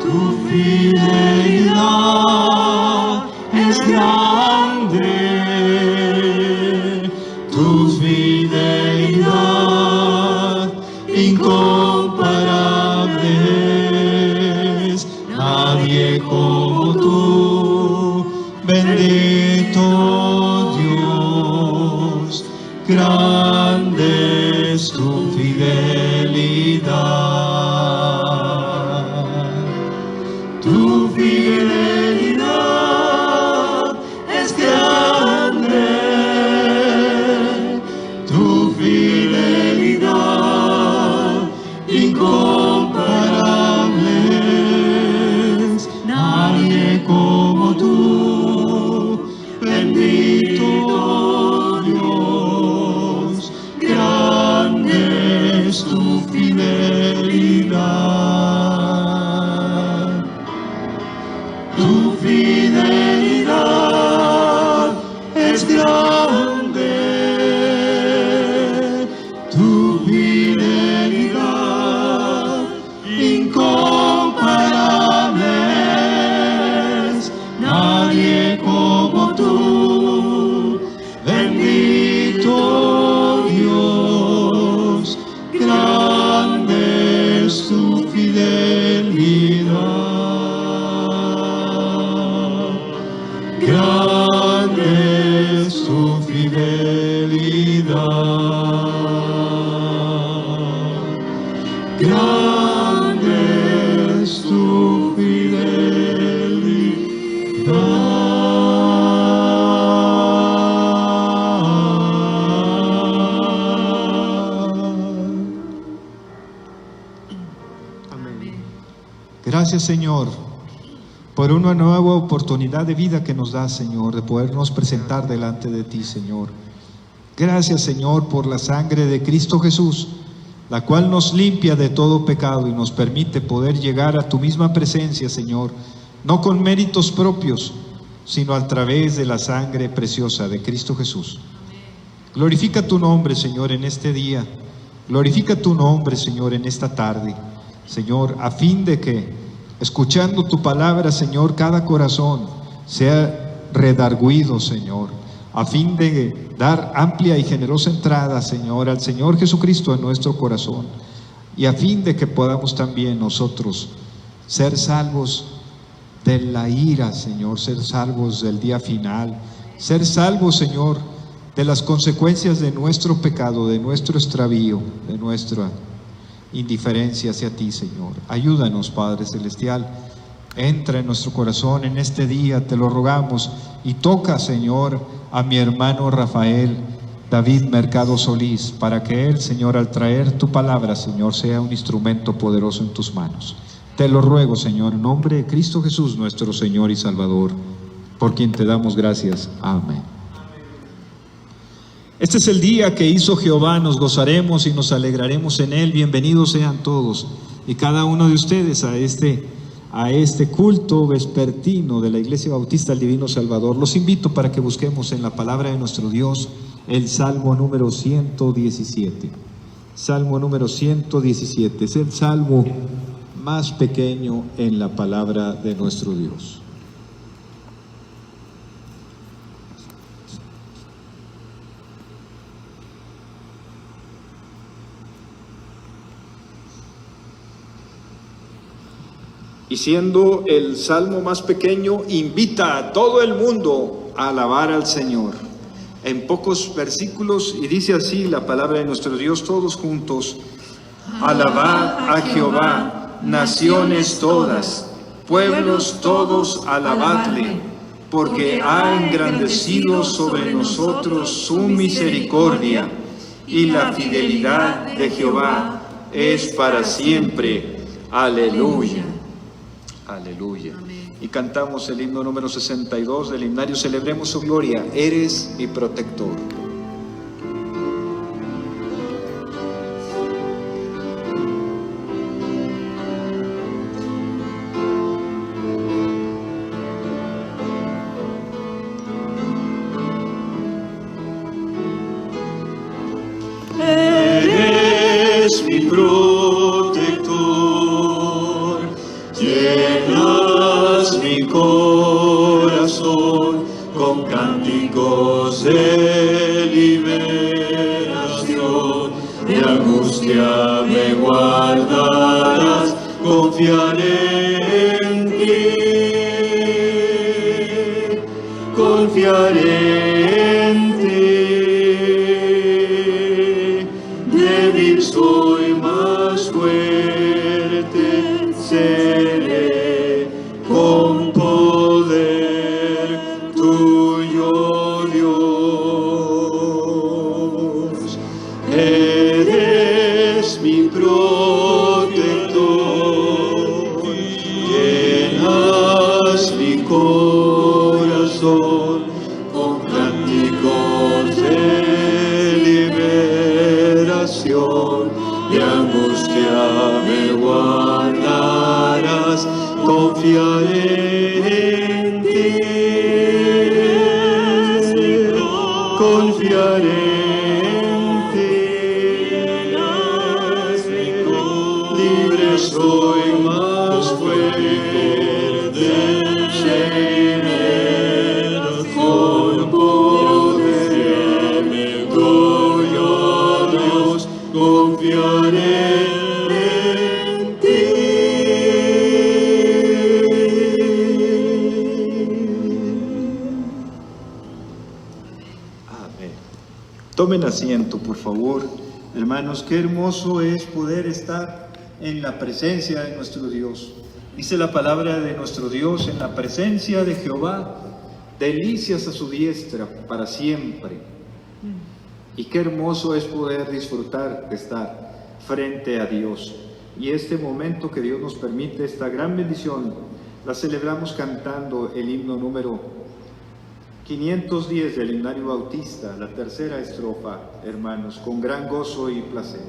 Tu fidelidad es grande, tu fidelidad incomparable es. Nadie como tú, bendito Dios, grande es tu fidelidad. Tu fidelidad es grande, tu fidelidad incomparable es. Nadie como tú, bendito Dios, grande es tu fidelidad. Tu fidelidad es grande, tu fidelidad incomparable es. Nadie como tú, bendito Dios, grande es tu fidelidad. Grande es tu fidelidad, grande es tu fidelidad. Amén. Gracias, Señor, por una nueva oportunidad de vida que nos da, Señor, de podernos presentar delante de ti, Señor. Gracias, Señor, por la sangre de Cristo Jesús, la cual nos limpia de todo pecado y nos permite poder llegar a tu misma presencia, Señor, no con méritos propios, sino a través de la sangre preciosa de Cristo Jesús. Glorifica tu nombre, Señor, en este día. Glorifica tu nombre, Señor, en esta tarde, Señor, a fin de que, escuchando tu palabra, Señor, cada corazón sea redarguido, Señor, a fin de dar amplia y generosa entrada, Señor, al Señor Jesucristo en nuestro corazón, y a fin de que podamos también nosotros ser salvos de la ira, Señor, ser salvos del día final, ser salvos, Señor, de las consecuencias de nuestro pecado, de nuestro extravío, de nuestra indiferencia hacia ti, Señor. Ayúdanos, Padre Celestial, entra en nuestro corazón en este día, te lo rogamos, y toca, Señor, a mi hermano Rafael David Mercado Solís, para que él, Señor, al traer tu palabra, Señor, sea un instrumento poderoso en tus manos. Te lo ruego, Señor, en nombre de Cristo Jesús, nuestro Señor y Salvador, por quien te damos gracias. Amén. Este es el día que hizo Jehová, nos gozaremos y nos alegraremos en él. Bienvenidos sean todos y cada uno de ustedes a este culto vespertino de la Iglesia Bautista del Divino Salvador. Los invito para que busquemos en la palabra de nuestro Dios el Salmo número 117. Salmo número 117 es el salmo más pequeño en la palabra de nuestro Dios. Y siendo el salmo más pequeño, invita a todo el mundo a alabar al Señor. En pocos versículos, y dice así la palabra de nuestro Dios, todos juntos: alabad a Jehová, naciones todas, pueblos todos, alabadle, porque ha engrandecido sobre nosotros su misericordia, y la fidelidad de Jehová es para siempre. Aleluya. Aleluya. Amén. Y cantamos el himno número 62 del himnario Celebremos su gloria. Eres mi protector. Eres mi protector, cánticos de liberación, de angustia me guardarás, confiaré en ti, confiaré en ti. Débil soy, más fuerte seré, con poder tuyo, Dios. Eres mi protector, llenas mi corazón con cánticos de liberación, de angustia me guardarás, confiaré en ti, confiaré en ti. Libre soy, más fuerte seré, con poder tuyo, Dios, confiaré en ti. Amén. Tomen asiento, por favor. Hermanos, qué hermoso es poder estar en la presencia de nuestro Dios. Dice la palabra de nuestro Dios: en la presencia de Jehová, delicias a su diestra para siempre. Y qué hermoso es poder disfrutar de estar frente a Dios. Y este momento que Dios nos permite, esta gran bendición, la celebramos cantando el himno número 510 del himnario bautista, la tercera estrofa, hermanos, con gran gozo y placer.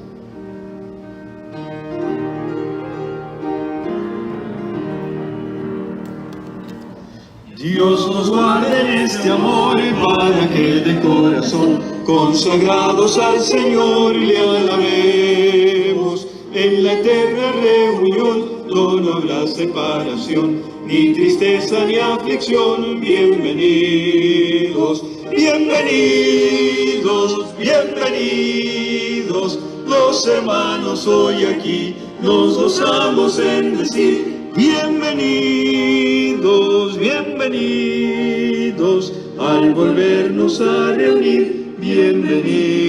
Dios nos guarde en este amor, para que de corazón, consagrados al Señor, le alabemos. En la eterna reunión no habrá separación, ni tristeza ni aflicción. Bienvenidos, bienvenidos, bienvenidos. Los hermanos hoy aquí nos gozamos en decir: bienvenidos, bienvenidos, al volvernos a reunir, bienvenidos.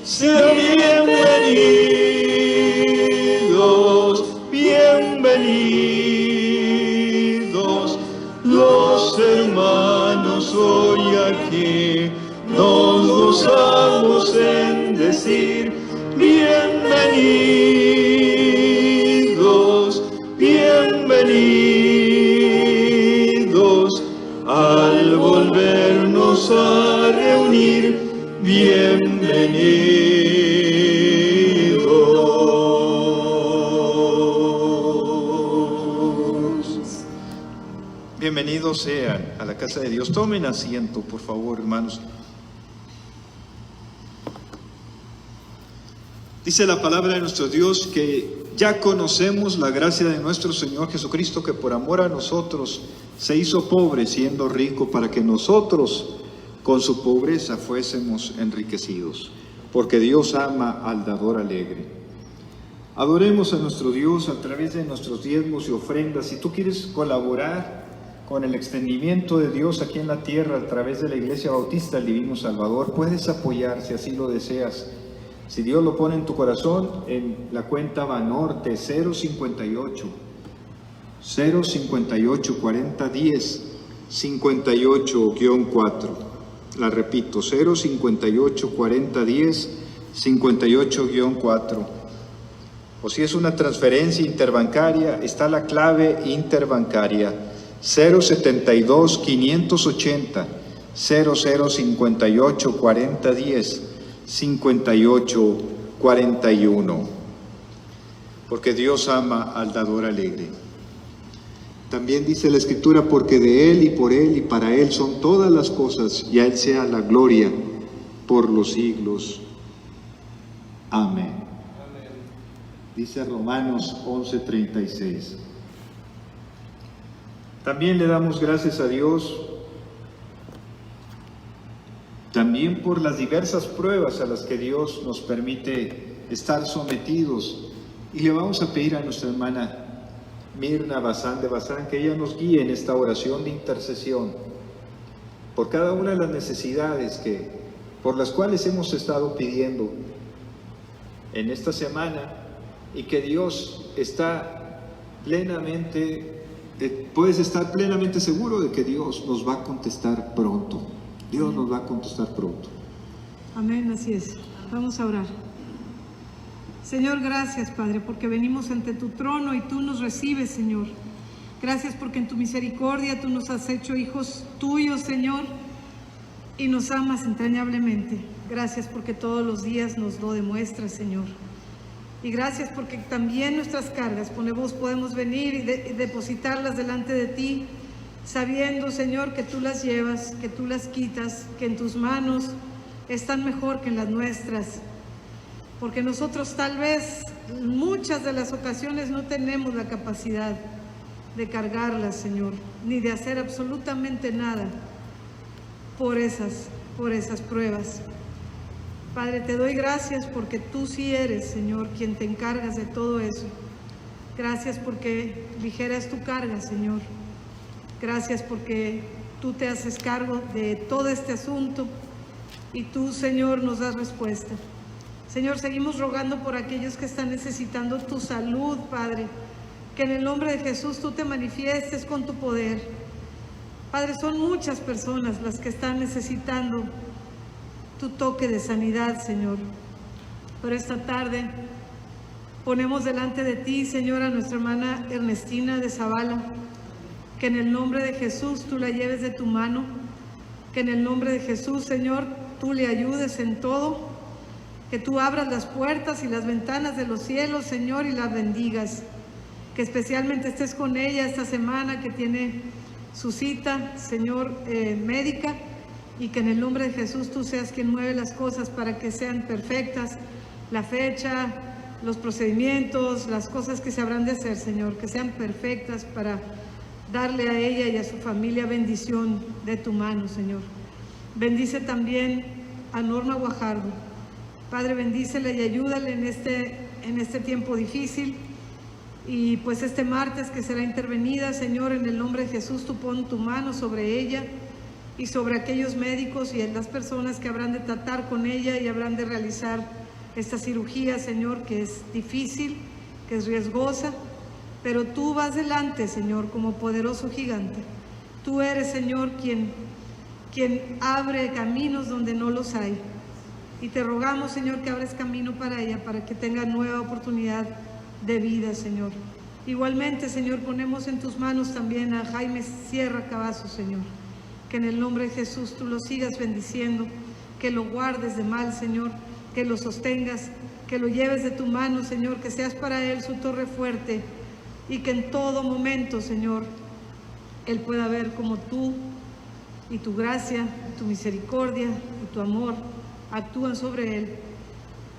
Sean bienvenidos, bienvenidos, los hermanos hoy aquí nos gozamos en decir: bienvenidos, bienvenidos, al volvernos a reunir, bienvenidos. Bienvenidos sean a la casa de Dios. Tomen asiento, por favor, hermanos. Dice la palabra de nuestro Dios que ya conocemos la gracia de nuestro Señor Jesucristo, que por amor a nosotros se hizo pobre, siendo rico, para que nosotros con su pobreza fuésemos enriquecidos, porque Dios ama al dador alegre. Adoremos a nuestro Dios a través de nuestros diezmos y ofrendas. Si tú quieres colaborar con el extendimiento de Dios aquí en la tierra a través de la Iglesia Bautista del Divino Salvador, puedes apoyar si así lo deseas. Si Dios lo pone en tu corazón, en la cuenta Banorte 058 4010 58-4. La repito, 058 4010 58-4. O si es una transferencia interbancaria, está la clave interbancaria 072 580 0058 4010 58-41. Porque Dios ama al dador alegre. También dice la Escritura: porque de Él y por Él y para Él son todas las cosas, y a Él sea la gloria por los siglos. Amén. Dice Romanos 11:36. También le damos gracias a Dios, también por las diversas pruebas a las que Dios nos permite estar sometidos. Y le vamos a pedir a nuestra hermana Mirna Bazán de Bazán que ella nos guíe en esta oración de intercesión por cada una de las necesidades por las cuales hemos estado pidiendo en esta semana, y que Dios puedes estar plenamente seguro de que Dios nos va a contestar pronto. Dios nos va a contestar pronto. Amén, así es. Vamos a orar. Señor, gracias, Padre, porque venimos ante tu trono y tú nos recibes, Señor. Gracias porque en tu misericordia tú nos has hecho hijos tuyos, Señor, y nos amas entrañablemente. Gracias porque todos los días nos lo demuestras, Señor. Y gracias porque también nuestras cargas podemos venir y depositarlas delante de ti, sabiendo, Señor, que tú las llevas, que tú las quitas, que en tus manos están mejor que en las nuestras. Porque nosotros tal vez en muchas de las ocasiones no tenemos la capacidad de cargarlas, Señor, ni de hacer absolutamente nada por esas pruebas. Padre, te doy gracias porque tú sí eres, Señor, quien te encargas de todo eso. Gracias porque ligera es tu carga, Señor. Gracias porque tú te haces cargo de todo este asunto y tú, Señor, nos das respuesta. Señor, seguimos rogando por aquellos que están necesitando tu salud, Padre, que en el nombre de Jesús tú te manifiestes con tu poder. Padre, son muchas personas las que están necesitando tu toque de sanidad, Señor. Pero esta tarde ponemos delante de ti, Señor, a nuestra hermana Ernestina de Zavala, que en el nombre de Jesús tú la lleves de tu mano, que en el nombre de Jesús, Señor, tú le ayudes en todo, que tú abras las puertas y las ventanas de los cielos, Señor, y la bendigas. Que especialmente estés con ella esta semana que tiene su cita, Señor, médica, y que en el nombre de Jesús tú seas quien mueve las cosas para que sean perfectas, la fecha, los procedimientos, las cosas que se habrán de hacer, Señor, que sean perfectas para darle a ella y a su familia bendición de tu mano, Señor. Bendice también a Norma Guajardo. Padre, bendícele y ayúdale en este tiempo difícil. Y pues este martes que será intervenida, Señor, en el nombre de Jesús, tú pon tu mano sobre ella y sobre aquellos médicos y en las personas que habrán de tratar con ella y habrán de realizar esta cirugía, Señor, que es difícil, que es riesgosa, pero tú vas delante, Señor, como poderoso gigante. Tú eres, Señor, quien abre caminos donde no los hay. Y te rogamos, Señor, que abres camino para ella, para que tenga nueva oportunidad de vida, Señor. Igualmente, Señor, ponemos en tus manos también a Jaime Sierra Cavazos, Señor. Que en el nombre de Jesús tú lo sigas bendiciendo, que lo guardes de mal, Señor, que lo sostengas, que lo lleves de tu mano, Señor, que seas para él su torre fuerte y que en todo momento, Señor, él pueda ver como tú y tu gracia, tu misericordia y tu amor actúan sobre él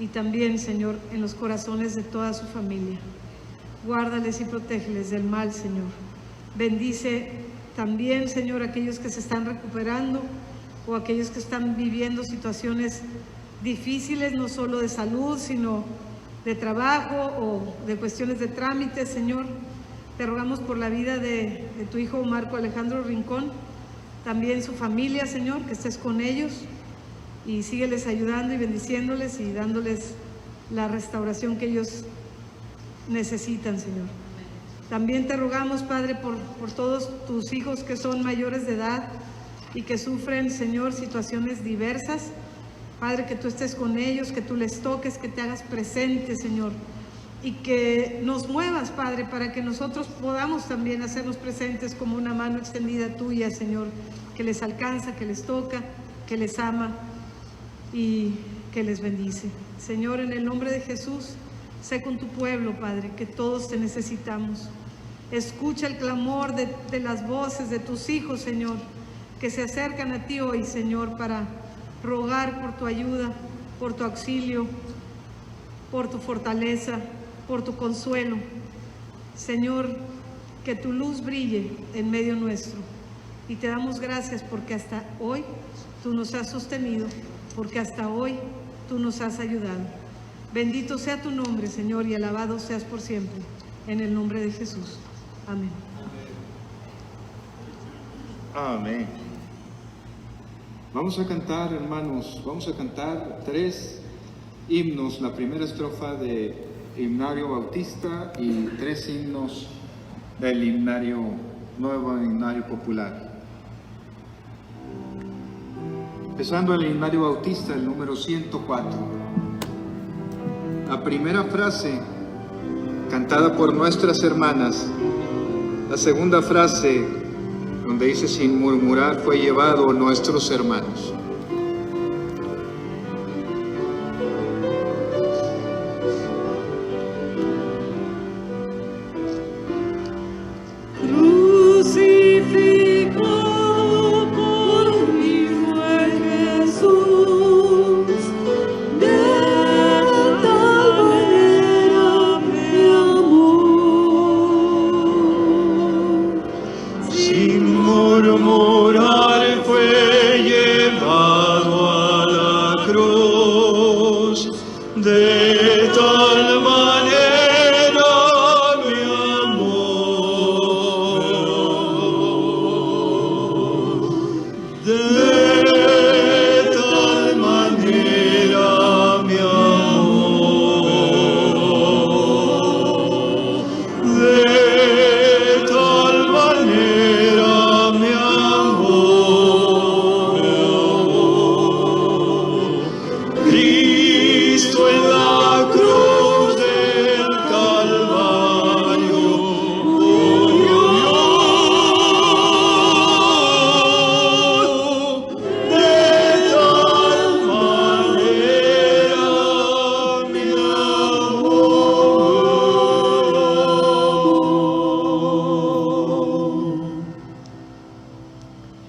y también, Señor, en los corazones de toda su familia. Guárdales y protégeles del mal, Señor. Bendice también, Señor, aquellos que se están recuperando o aquellos que están viviendo situaciones difíciles, no solo de salud, sino de trabajo o de cuestiones de trámites, Señor. Te rogamos por la vida de tu hijo Marco Alejandro Rincón, también su familia, Señor, que estés con ellos y sígueles ayudando y bendiciéndoles y dándoles la restauración que ellos necesitan, Señor. También te rogamos, Padre, por todos tus hijos que son mayores de edad y que sufren, Señor, situaciones diversas. Padre, que tú estés con ellos, que tú les toques, que te hagas presente, Señor, y que nos muevas, Padre, para que nosotros podamos también hacernos presentes como una mano extendida tuya, Señor, que les alcanza, que les toca, que les ama y que les bendice. Señor, en el nombre de Jesús, sé con tu pueblo, Padre, que todos te necesitamos. Escucha el clamor de las voces de tus hijos, Señor, que se acercan a ti hoy, Señor, para rogar por tu ayuda, por tu auxilio, por tu fortaleza, por tu consuelo. Señor, que tu luz brille en medio nuestro. Y te damos gracias porque hasta hoy tú nos has sostenido, porque hasta hoy tú nos has ayudado. Bendito sea tu nombre, Señor, y alabado seas por siempre. En el nombre de Jesús. Amén. Amén. Vamos a cantar, hermanos, vamos a cantar 3 himnos. La primera estrofa de Himnario Bautista y 3 himnos del himnario nuevo, himnario popular. Empezando el himnario Bautista, el número 104. La primera frase cantada por nuestras hermanas. La segunda frase, donde dice sin murmurar, fue llevado a nuestros hermanos.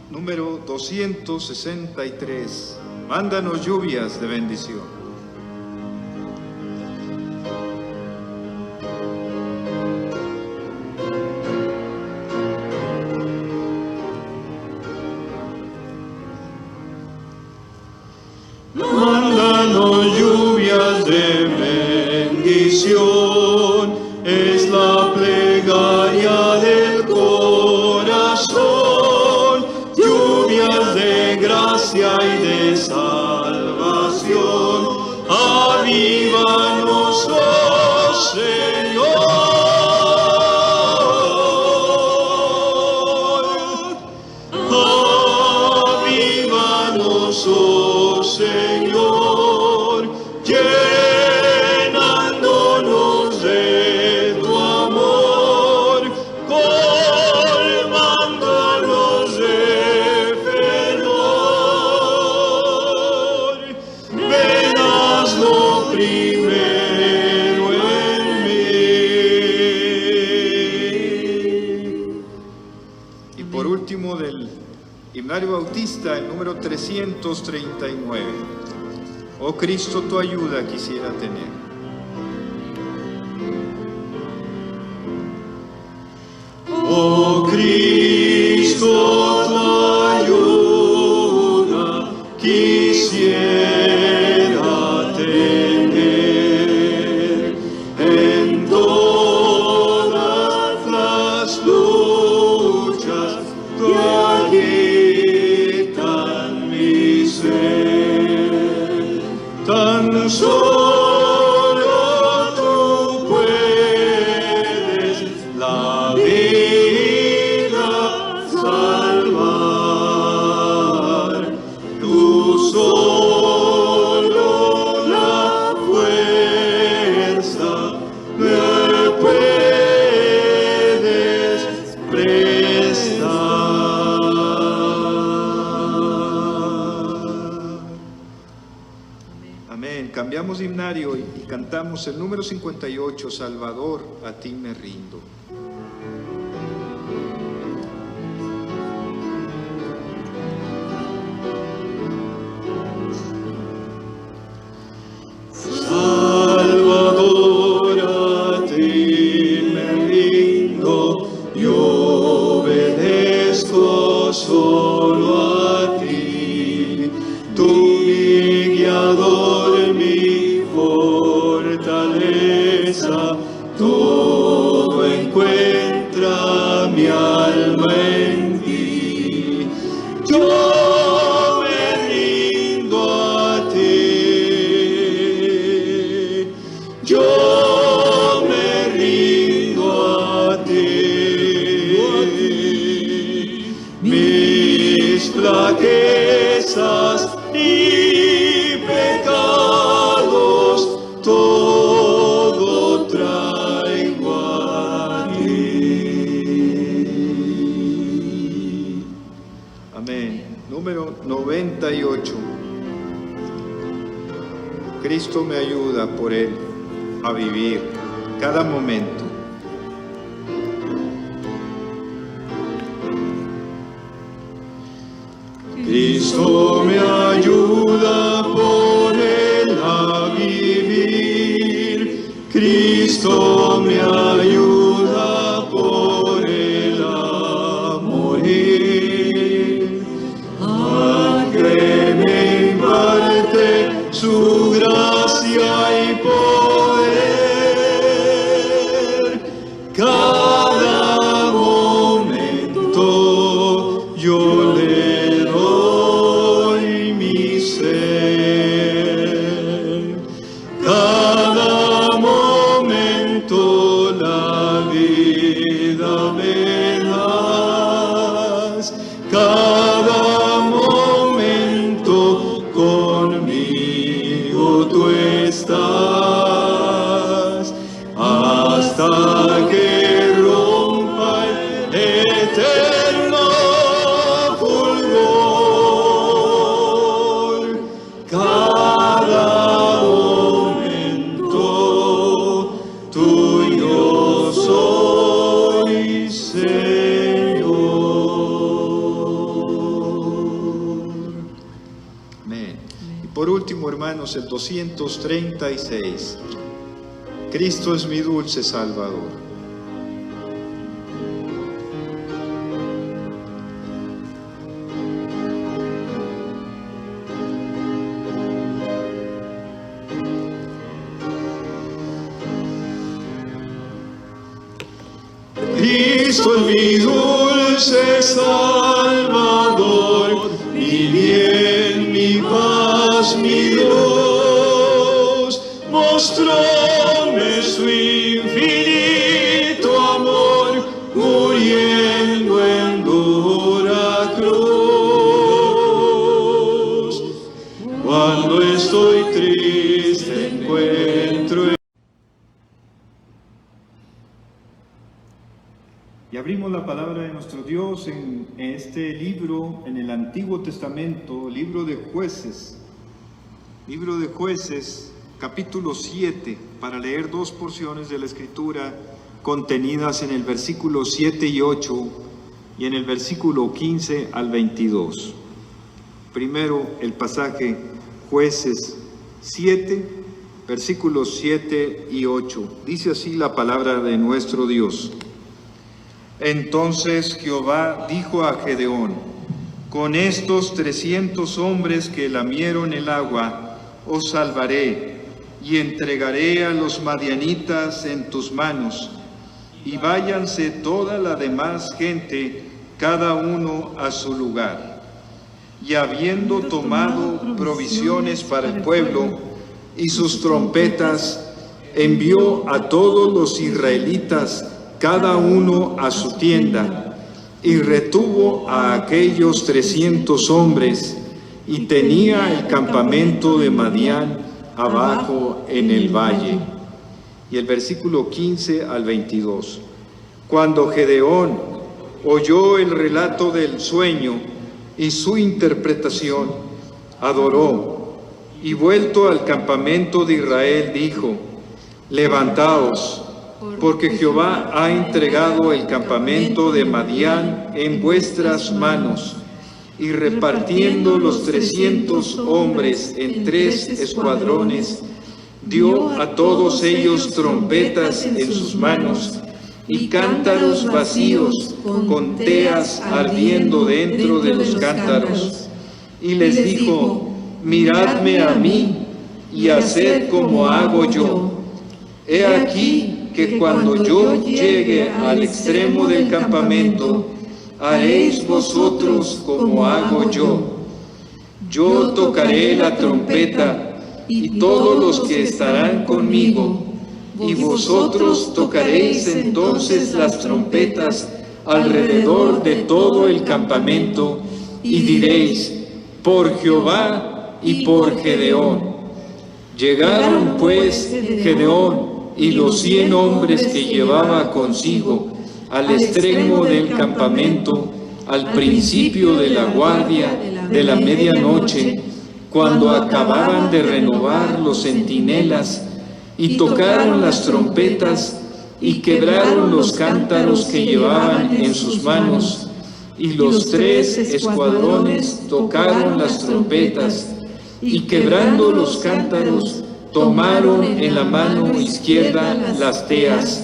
Número 263. Mándanos lluvias de bendición. Mándanos lluvias de bendición, es la plegaria del corazón, lluvias de gracia y de salvación, avívanos, oh Señor, avívanos, oh Señor, llenándonos de tu amor, colmándonos de fervor. Ven, hazlo primero en mí. Y por último del himnario bautista, el número 339. Oh Cristo, tu ayuda quisiera tener. Oh Cristo, tu ayuda quisiera tener en todas las luchas que agitan mi ser. Tan solo tú puedes la vida salvar, tú solo la fuerza me puedes prestar. Amén. Cambiamos de himnario y cantamos el número 58, Salvador, a ti me rindo. Salvador, a ti me rindo, yo fortaleza, todo encuentra mi alma en ti. Yo me rindo a ti, yo me rindo a ti. Mis flaquezas y pecados todo traigo a ti. Amén. Número 98. Cristo me ayuda por Él a vivir cada momento. Cristo me ayuda por Él a vivir. Cristo me ayuda por Él a morir. A que me imparte su gracia y poder. Cada momento yo le doy mi ser. Cada momento la vida me das. Cada momento conmigo tú estás. Hasta que rompa el eterno fulgor. Cada momento tuyo soy, Señor. Amén. Y por último, hermanos, el 236. Cristo es mi dulce Salvador. Cristo es mi dulce Salvador, mi bien, mi paz, mi Dios, mostróme su infinito amor, muriendo en dura cruz. Cuando estoy triste encuentro. Y abrimos la palabra de nuestro Dios en este libro, en el Antiguo Testamento, libro de Jueces. Libro de Jueces, capítulo 7, para leer dos porciones de la Escritura contenidas en el versículo 7 y 8 y en el versículo 15 al 22. Primero el pasaje Jueces 7, versículos 7 y 8. Dice así la palabra de nuestro Dios. Entonces Jehová dijo a Gedeón: con estos 300 hombres que lamieron el agua, os salvaré, y entregaré a los madianitas en tus manos, y váyanse toda la demás gente, cada uno a su lugar. Y habiendo tomado provisiones para el pueblo y sus trompetas, envió a todos los israelitas, cada uno a su tienda, y retuvo a aquellos 300 hombres, y tenía el campamento de Madián abajo en el valle. Y el versículo 15 al 22. Cuando Gedeón oyó el relato del sueño y su interpretación, adoró, y vuelto al campamento de Israel dijo: levantaos, porque Jehová ha entregado el campamento de Madián en vuestras manos. Y repartiendo los 300 hombres en 3 escuadrones, dio a todos ellos trompetas en sus manos y cántaros vacíos con teas ardiendo dentro de los cántaros. Y les dijo: miradme a mí y haced como hago yo. He aquí que cuando yo llegue al extremo del campamento, haréis vosotros como hago yo. Yo tocaré la trompeta, y todos los que estarán conmigo, y vosotros tocaréis entonces las trompetas alrededor de todo el campamento, y diréis: por Jehová y por Gedeón. Llegaron pues Gedeón y los 100 hombres que llevaba consigo al extremo del campamento, al principio de la guardia de la medianoche, cuando acababan de renovar los centinelas, y tocaron las trompetas, y quebraron los cántaros que llevaban en sus manos, y los 3 escuadrones tocaron las trompetas, y quebrando los cántaros, tomaron en la mano izquierda las teas,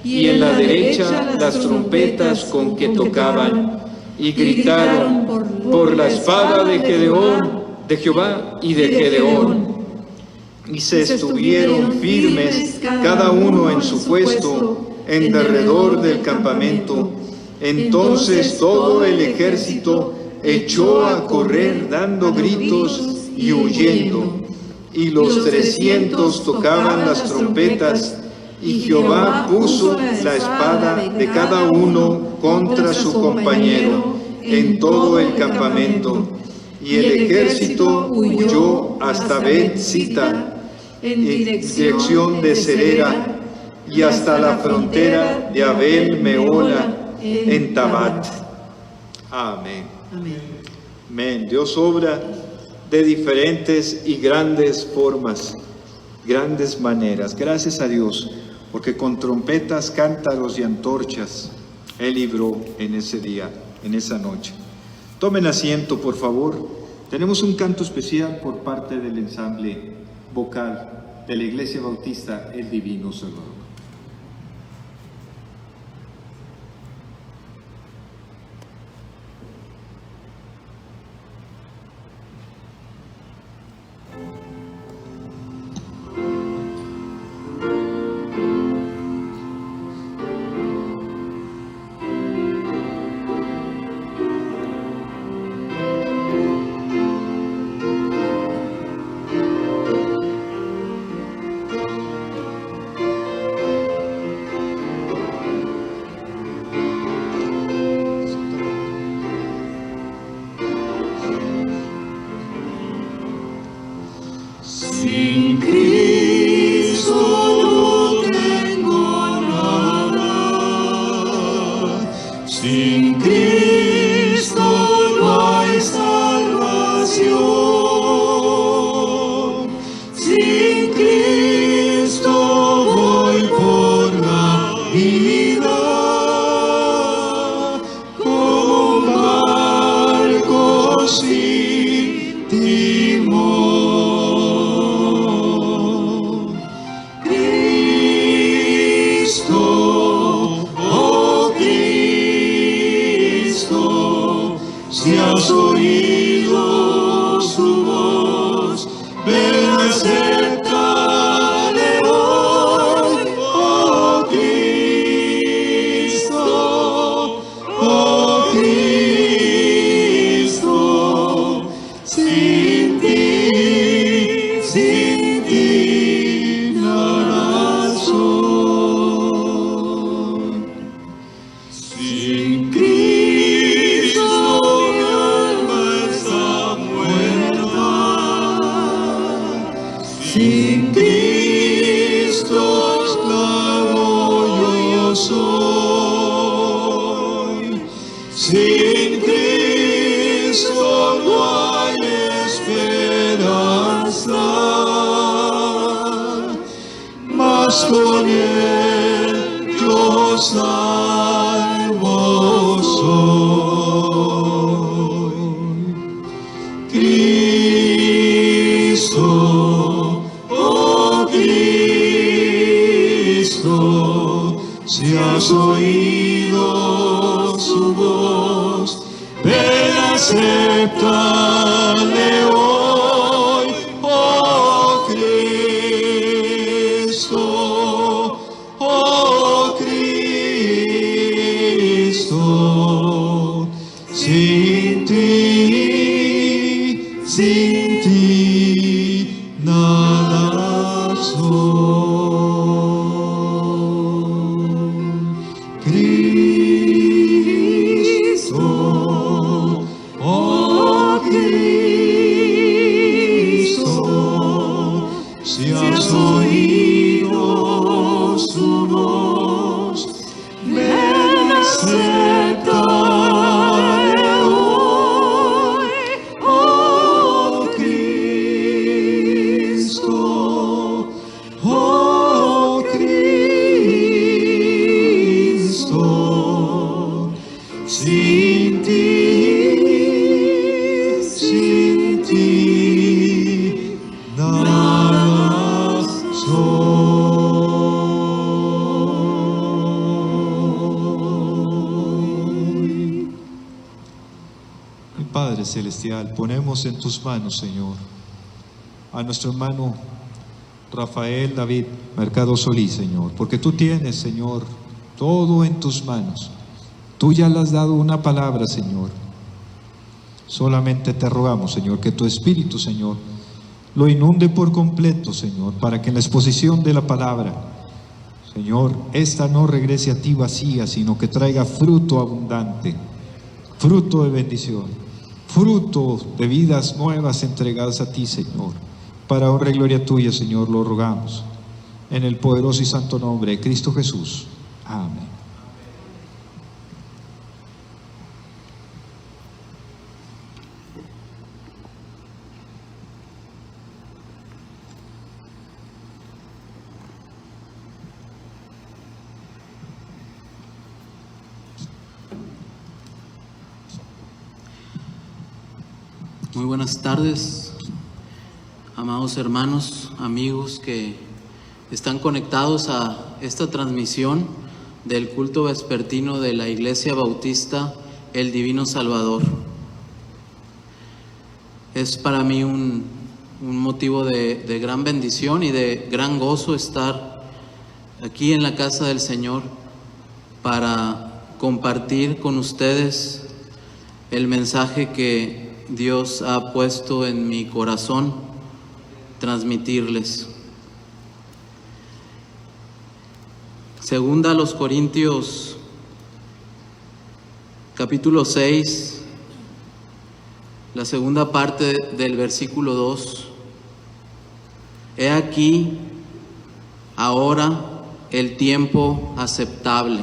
y en la derecha las trompetas con que tocaban, y gritaron: por la espada de Gedeón, de Jehová y de Gedeón. Y se estuvieron firmes cada uno en su puesto en derredor del campamento. Entonces todo el ejército echó a correr dando gritos y huyendo. Y los 300 tocaban las trompetas, y Jehová puso la espada de cada uno contra su compañero en todo el campamento. Y el ejército huyó hasta Bet-sita, en dirección de Serera, y hasta la frontera de Abel-Mehola, en Tabat. Amén. Amén. Dios obra de diferentes y grandes formas, grandes maneras. Gracias a Dios, porque con trompetas, cántaros y antorchas Él libró en ese día, en esa noche. Tomen asiento, por favor. Tenemos un canto especial por parte del ensamble vocal de la Iglesia Bautista El Divino Salvador. Sin Cristo no tengo nada, sin Cristo no hay salvación, sin Cristo voy por la vida como un barco sin timón. Si has oído su voz, ven a aceptarle hoy, oh Cristo, sin ti nada soy, sin Cristo. Sin Cristo esclavo yo soy, sin Cristo no hay esperanza, mas con Él yo salvo soy. Cristo, si has oído su voz, ven a aceptarle hoy, oh Cristo. Padre Celestial, ponemos en tus manos, Señor, a nuestro hermano Rafael David Mercado Solís, Señor, porque tú tienes, Señor, todo en tus manos. Tú ya le has dado una palabra, Señor. Solamente te rogamos, Señor, que tu Espíritu, Señor, lo inunde por completo, Señor, para que en la exposición de la palabra, Señor, esta no regrese a ti vacía, sino que traiga fruto abundante, fruto de bendición, fruto de vidas nuevas entregadas a ti, Señor. Para honra y gloria tuya, Señor, lo rogamos. En el poderoso y santo nombre de Cristo Jesús. Amén. Muy buenas tardes, amados hermanos, amigos que están conectados a esta transmisión del culto vespertino de la Iglesia Bautista El Divino Salvador. Es para mí un motivo de gran bendición y de gran gozo estar aquí en la casa del Señor para compartir con ustedes el mensaje que Dios ha puesto en mi corazón transmitirles. Segunda a los Corintios, capítulo 6, la segunda parte del versículo 2. He aquí ahora el tiempo aceptable.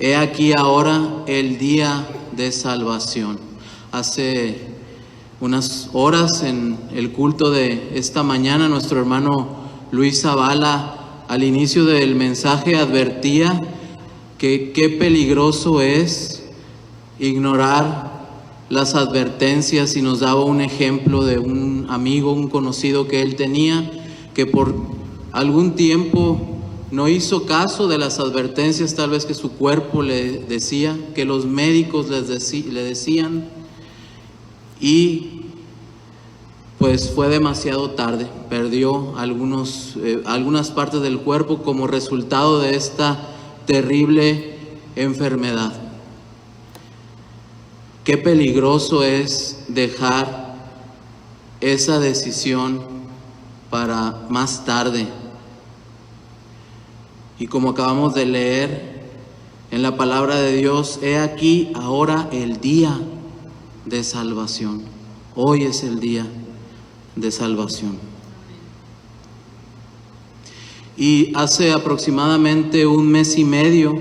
He aquí ahora el día de salvación. Hace unas horas en el culto de esta mañana, nuestro hermano Luis Zavala, al inicio del mensaje, advertía que qué peligroso es ignorar las advertencias, y nos daba un ejemplo de un amigo, un conocido que él tenía, que por algún tiempo no hizo caso de las advertencias, tal vez que su cuerpo le decía, que los médicos le decían, y pues fue demasiado tarde. Perdió algunas partes del cuerpo como resultado de esta terrible enfermedad. Qué peligroso es dejar esa decisión para más tarde. Y como acabamos de leer en la palabra de Dios, he aquí ahora el día de salvación. Hoy es el día de salvación. Y hace aproximadamente un mes y medio,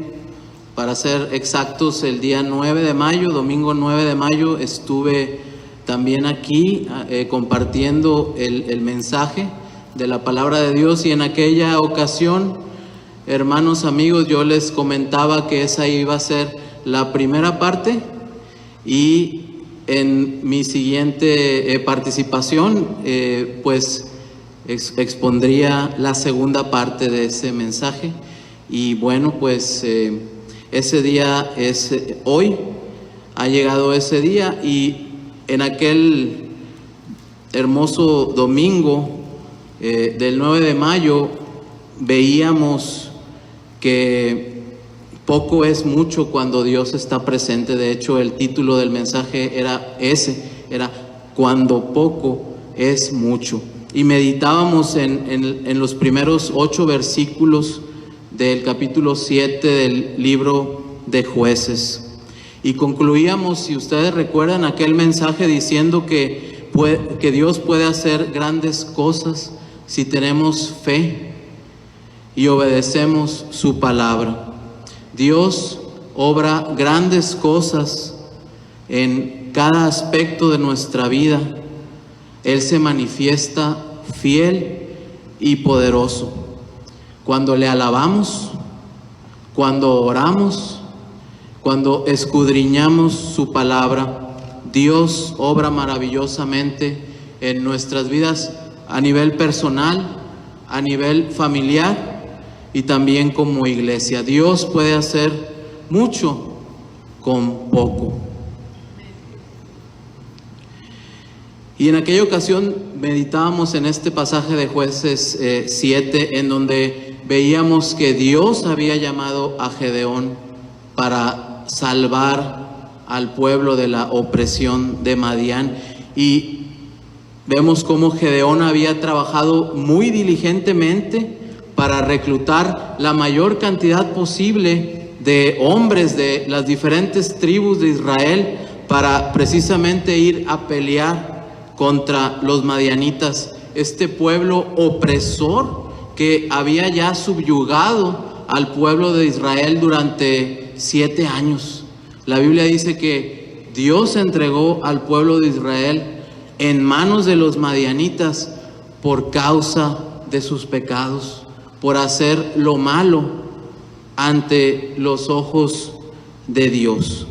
para ser exactos, el día 9 de mayo, domingo 9 de mayo, estuve también aquí compartiendo el mensaje de la palabra de Dios, y en aquella ocasión, hermanos, amigos, yo les comentaba que esa iba a ser la primera parte, y en mi siguiente participación pues expondría la segunda parte de ese mensaje. Y bueno, pues ese día es hoy, ha llegado ese día, y en aquel hermoso domingo del 9 de mayo veíamos que poco es mucho cuando Dios está presente. De hecho, el título del mensaje era cuando poco es mucho. Y meditábamos en los primeros 8 versículos del capítulo 7 del libro de Jueces. Y concluíamos, si ustedes recuerdan, aquel mensaje diciendo que Dios puede hacer grandes cosas si tenemos fe y obedecemos su palabra. Dios obra grandes cosas en cada aspecto de nuestra vida. Él se manifiesta fiel y poderoso cuando le alabamos, cuando oramos, cuando escudriñamos su palabra. Dios obra maravillosamente en nuestras vidas a nivel personal, a nivel familiar y también como iglesia. Dios puede hacer mucho con poco. Y en aquella ocasión meditábamos en este pasaje de Jueces 7, en donde veíamos que Dios había llamado a Gedeón para salvar al pueblo de la opresión de Madián. Y vemos cómo Gedeón había trabajado muy diligentemente para reclutar la mayor cantidad posible de hombres de las diferentes tribus de Israel para precisamente ir a pelear contra los madianitas, este pueblo opresor que había ya subyugado al pueblo de Israel durante 7 años. La Biblia dice que Dios entregó al pueblo de Israel en manos de los madianitas por causa de sus pecados, por hacer lo malo ante los ojos de Dios.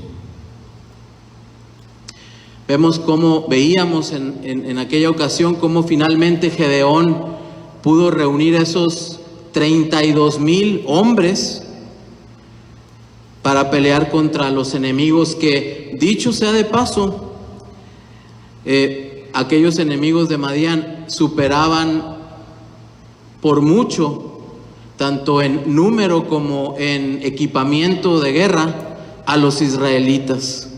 Veíamos en aquella ocasión cómo finalmente Gedeón pudo reunir esos 32,000 hombres para pelear contra los enemigos que, dicho sea de paso, aquellos enemigos de Madián superaban por mucho, tanto en número como en equipamiento de guerra, a los israelitas.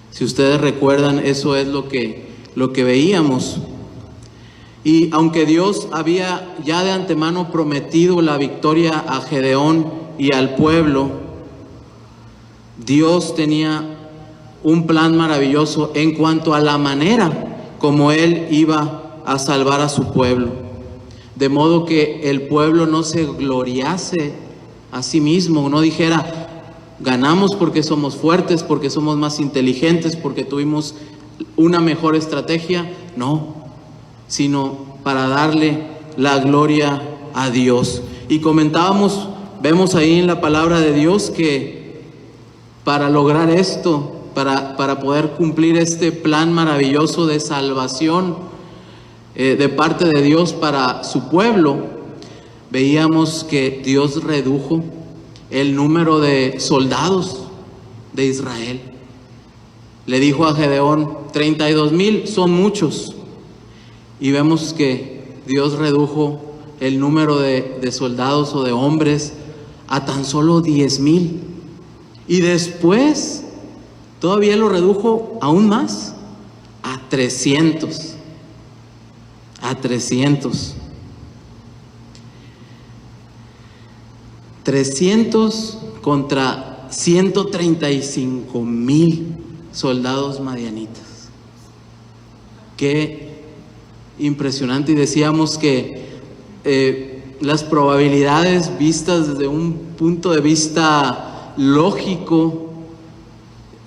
Si ustedes recuerdan, eso es lo que veíamos. Y aunque Dios había ya de antemano prometido la victoria a Gedeón y al pueblo, Dios tenía un plan maravilloso en cuanto a la manera como Él iba a salvar a su pueblo. De modo que el pueblo no se gloriase a sí mismo, no dijera: ganamos porque somos fuertes, porque somos más inteligentes, porque tuvimos una mejor estrategia. No, sino para darle la gloria a Dios. Y comentábamos, vemos ahí en la palabra de Dios que para lograr esto, para poder cumplir este plan maravilloso de salvación de parte de Dios para su pueblo, veíamos que Dios redujo el número de soldados de Israel. Le dijo a Gedeón: 32,000 son muchos. Y vemos que Dios redujo el número de soldados o de hombres a tan solo 10,000. Y después todavía lo redujo aún más, a 300. A 300. 300 contra 135,000 soldados madianitas. Qué impresionante. Y decíamos que las probabilidades vistas desde un punto de vista lógico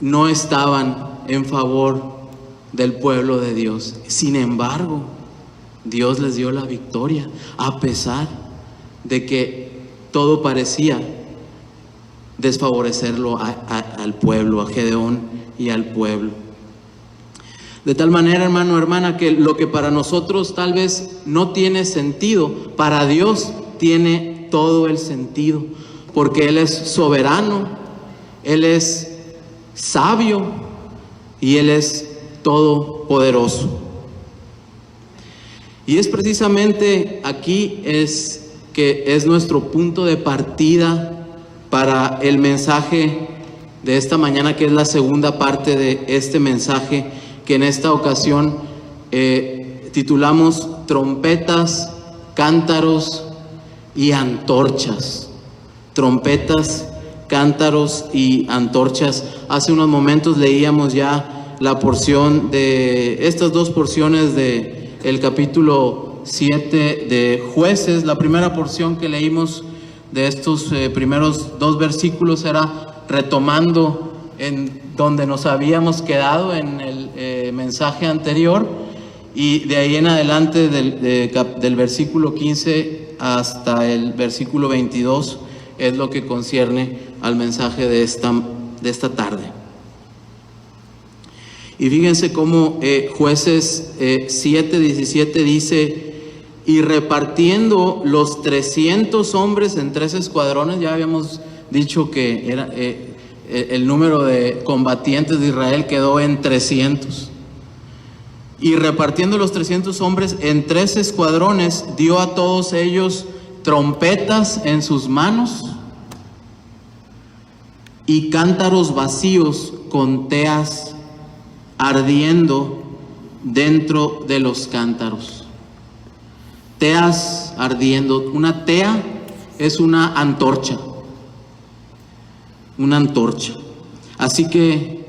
no estaban en favor del pueblo de Dios. Sin embargo, Dios les dio la victoria, a pesar de que todo parecía desfavorecerlo al pueblo, a Gedeón y al pueblo. De tal manera, hermano, hermana, que lo que para nosotros tal vez no tiene sentido, para Dios tiene todo el sentido, porque Él es soberano, Él es sabio y Él es todopoderoso. Y es precisamente aquí que es nuestro punto de partida para el mensaje de esta mañana, que es la segunda parte de este mensaje, que en esta ocasión titulamos Trompetas, Cántaros y Antorchas. Trompetas, cántaros y antorchas. Hace unos momentos leíamos ya la porción de estas dos porciones de el capítulo 7 de Jueces. La primera porción que leímos de estos primeros 2 versículos era retomando en donde nos habíamos quedado en el mensaje anterior, y de ahí en adelante del versículo 15 hasta el versículo 22 es lo que concierne al mensaje de esta tarde. Y fíjense cómo Jueces 7:17 dice: y repartiendo los 300 hombres en 3 escuadrones. Ya habíamos dicho que era el número de combatientes de Israel quedó en 300. Y repartiendo los 300 hombres en 3 escuadrones, dio a todos ellos trompetas en sus manos y cántaros vacíos con teas ardiendo dentro de los cántaros. Teas ardiendo. Una tea es una antorcha. Una antorcha. Así que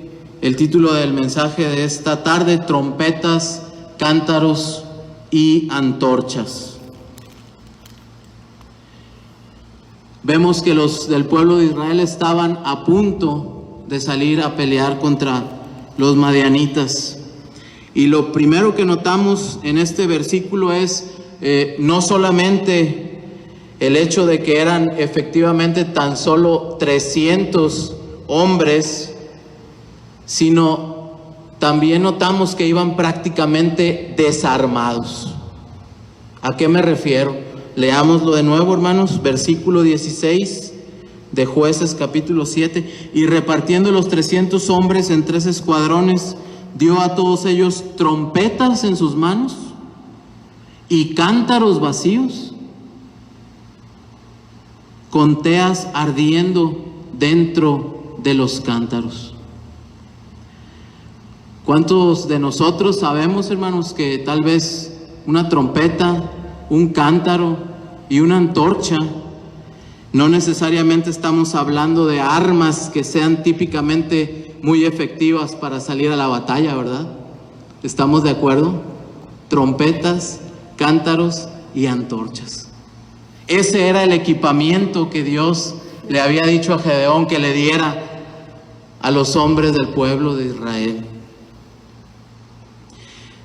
el título del mensaje de esta tarde: trompetas, cántaros y antorchas. Vemos que los del pueblo de Israel estaban a punto de salir a pelear contra los madianitas. Y lo primero que notamos en este versículo es no solamente el hecho de que eran efectivamente tan solo 300 hombres, sino también notamos que iban prácticamente desarmados. ¿A qué me refiero? Leámoslo de nuevo, hermanos, versículo 16 de Jueces capítulo 7. Y repartiendo los 300 hombres en 3 escuadrones, dio a todos ellos trompetas en sus manos y cántaros vacíos con teas ardiendo dentro de los cántaros. ¿Cuántos de nosotros sabemos, hermanos, que tal vez una trompeta, un cántaro y una antorcha, no necesariamente estamos hablando de armas que sean típicamente muy efectivas para salir a la batalla, ¿verdad? ¿Estamos de acuerdo? Trompetas, cántaros y antorchas. Ese era el equipamiento que Dios le había dicho a Gedeón que le diera a los hombres del pueblo de Israel.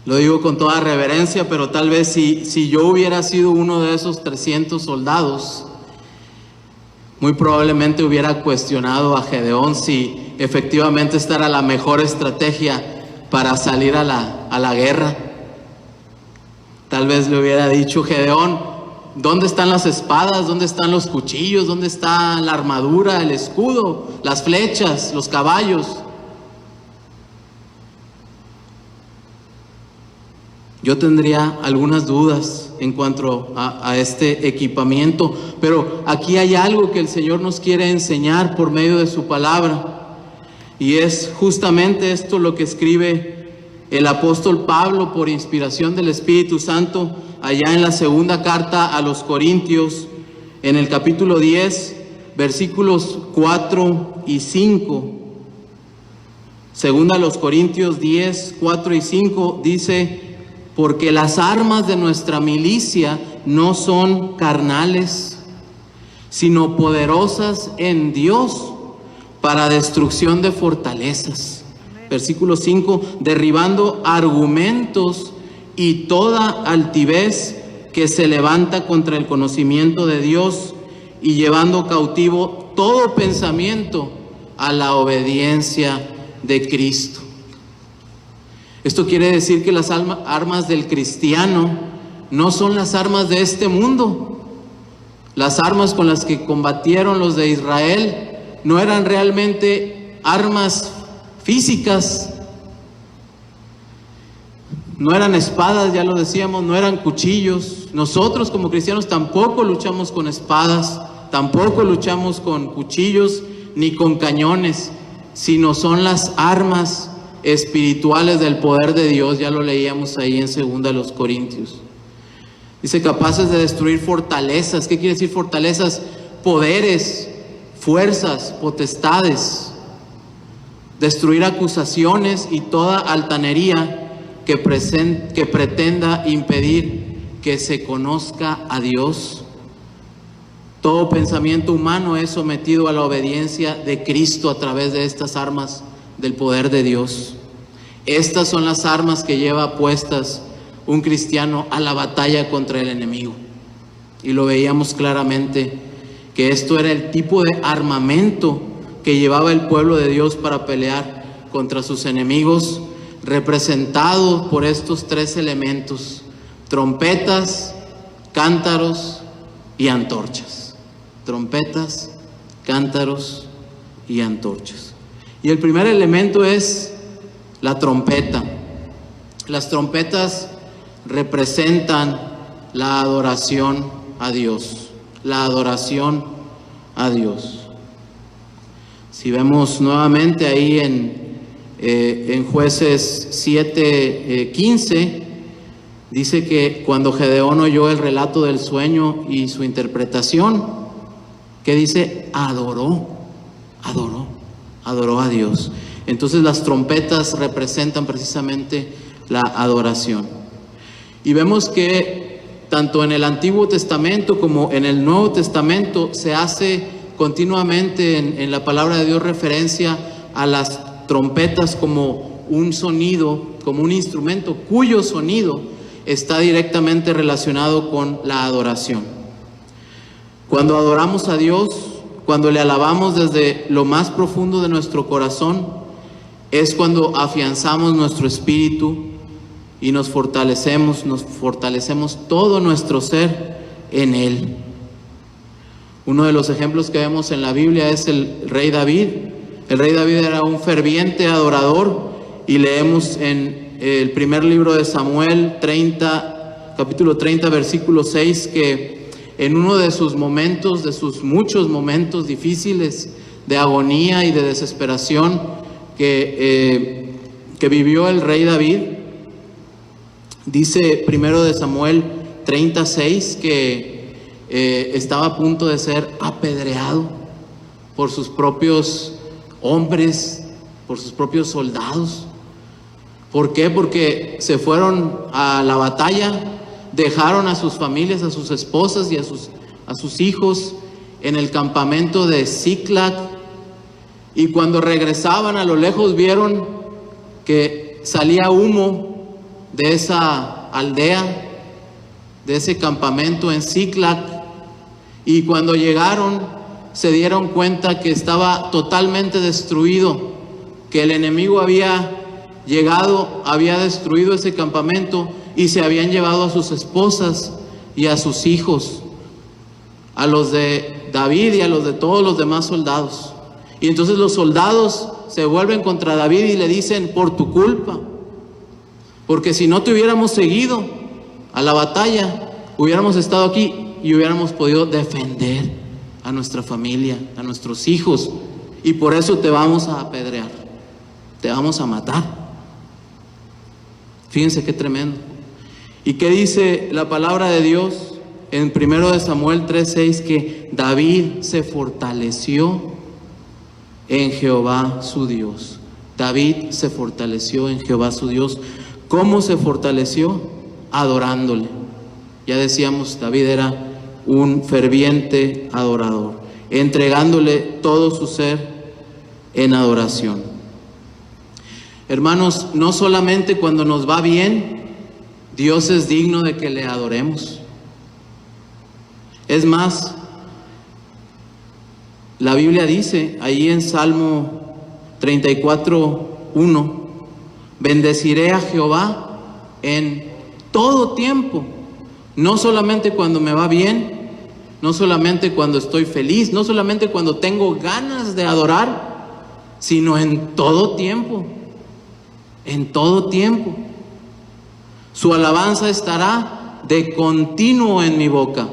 Lo digo con toda reverencia, pero tal vez si yo hubiera sido uno de esos 300 soldados, muy probablemente hubiera cuestionado a Gedeón si efectivamente esta era la mejor estrategia para salir a la guerra. Tal vez le hubiera dicho: Gedeón, ¿dónde están las espadas? ¿Dónde están los cuchillos? ¿Dónde está la armadura, el escudo, las flechas, los caballos? Yo tendría algunas dudas en cuanto a este equipamiento, pero aquí hay algo que el Señor nos quiere enseñar por medio de su palabra, y es justamente esto lo que escribe el apóstol Pablo por inspiración del Espíritu Santo allá en la segunda carta a los Corintios, en el capítulo 10, versículos 4 y 5. Segunda a los Corintios 10, 4 y 5 dice: porque las armas de nuestra milicia no son carnales, sino poderosas en Dios para destrucción de fortalezas. Versículo 5, derribando argumentos y toda altivez que se levanta contra el conocimiento de Dios, y llevando cautivo todo pensamiento a la obediencia de Cristo. Esto quiere decir que las armas del cristiano no son las armas de este mundo. Las armas con las que combatieron los de Israel no eran realmente armas físicas, no eran espadas, ya lo decíamos, no eran cuchillos. Nosotros como cristianos tampoco luchamos con espadas, tampoco luchamos con cuchillos ni con cañones, sino son las armas espirituales del poder de Dios. Ya lo leíamos ahí en 2 los Corintios. Dice: capaces de destruir fortalezas. ¿Qué quiere decir fortalezas? Poderes, fuerzas, potestades. Destruir acusaciones y toda altanería que pretenda impedir que se conozca a Dios. Todo pensamiento humano es sometido a la obediencia de Cristo a través de estas armas del poder de Dios. Estas son las armas que lleva puestas un cristiano a la batalla contra el enemigo. Y lo veíamos claramente, que esto era el tipo de armamento que llevaba el pueblo de Dios para pelear contra sus enemigos, representado por estos 3 elementos: trompetas, cántaros y antorchas. Trompetas, cántaros y antorchas. Y el primer elemento es la trompeta. Las trompetas representan la adoración a Dios, la adoración a Dios. Si vemos nuevamente ahí en Jueces 7:15, dice que cuando Gedeón oyó el relato del sueño y su interpretación, ¿qué dice? Adoró a Dios. Entonces las trompetas representan precisamente la adoración. Y vemos que tanto en el Antiguo Testamento como en el Nuevo Testamento se hace continuamente en la palabra de Dios referencia a las trompetas como un sonido, como un instrumento cuyo sonido está directamente relacionado con la adoración. Cuando adoramos a Dios, cuando le alabamos desde lo más profundo de nuestro corazón, es cuando afianzamos nuestro espíritu y nos fortalecemos todo nuestro ser en Él. Uno de los ejemplos que vemos en la Biblia es el rey David. El rey David era un ferviente adorador y leemos en el primer libro de Samuel, capítulo 30, versículo 6, que en uno de sus momentos, de sus muchos momentos difíciles de agonía y de desesperación que vivió el rey David, dice primero de Samuel 36 que estaba a punto de ser apedreado por sus propios hombres, por sus propios soldados. ¿Por qué? Porque se fueron a la batalla, dejaron a sus familias, a sus esposas y a sus hijos en el campamento de Ziklag, y cuando regresaban a lo lejos vieron que salía humo de esa aldea, de ese campamento en Ziklag, y cuando llegaron se dieron cuenta que estaba totalmente destruido, que el enemigo había llegado, había destruido ese campamento y se habían llevado a sus esposas y a sus hijos, a los de David y a los de todos los demás soldados. Y entonces los soldados se vuelven contra David y le dicen: por tu culpa, porque si no te hubiéramos seguido a la batalla, hubiéramos estado aquí y hubiéramos podido defender a nuestra familia, a nuestros hijos, y por eso te vamos a apedrear, te vamos a matar. Fíjense qué tremendo. ¿Y qué dice la palabra de Dios en 1 Samuel 3:6? Que David se fortaleció en Jehová su Dios. David se fortaleció en Jehová su Dios. ¿Cómo se fortaleció? Adorándole. Ya decíamos, David era un ferviente adorador, entregándole todo su ser en adoración. Hermanos, no solamente cuando nos va bien, Dios es digno de que le adoremos. Es más, la Biblia dice ahí en Salmo 34:1: bendeciré a Jehová en todo tiempo. No solamente cuando me va bien, no solamente cuando estoy feliz, no solamente cuando tengo ganas de adorar, sino en todo tiempo. En todo tiempo. Su alabanza estará de continuo en mi boca.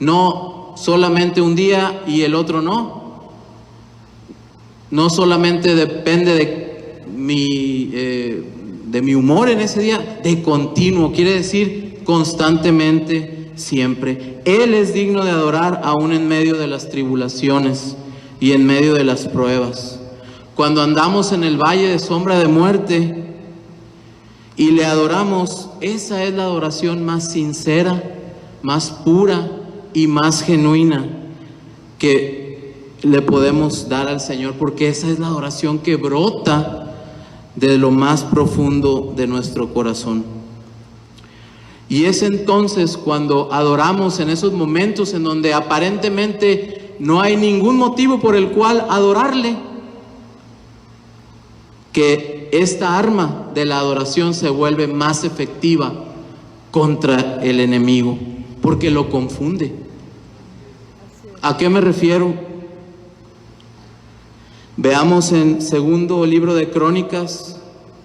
No solamente un día y el otro no. No solamente depende de mi humor en ese día, de continuo, quiere decir constantemente, siempre. Él es digno de adorar aún en medio de las tribulaciones y en medio de las pruebas. Cuando andamos en el valle de sombra de muerte y le adoramos, esa es la adoración más sincera, más pura y más genuina que le podemos dar al Señor, porque esa es la adoración que brota de lo más profundo de nuestro corazón. Y es entonces cuando adoramos, en esos momentos en donde aparentemente no hay ningún motivo por el cual adorarle, que esta arma de la adoración se vuelve más efectiva contra el enemigo, porque lo confunde. ¿A qué me refiero? Veamos en segundo libro de Crónicas,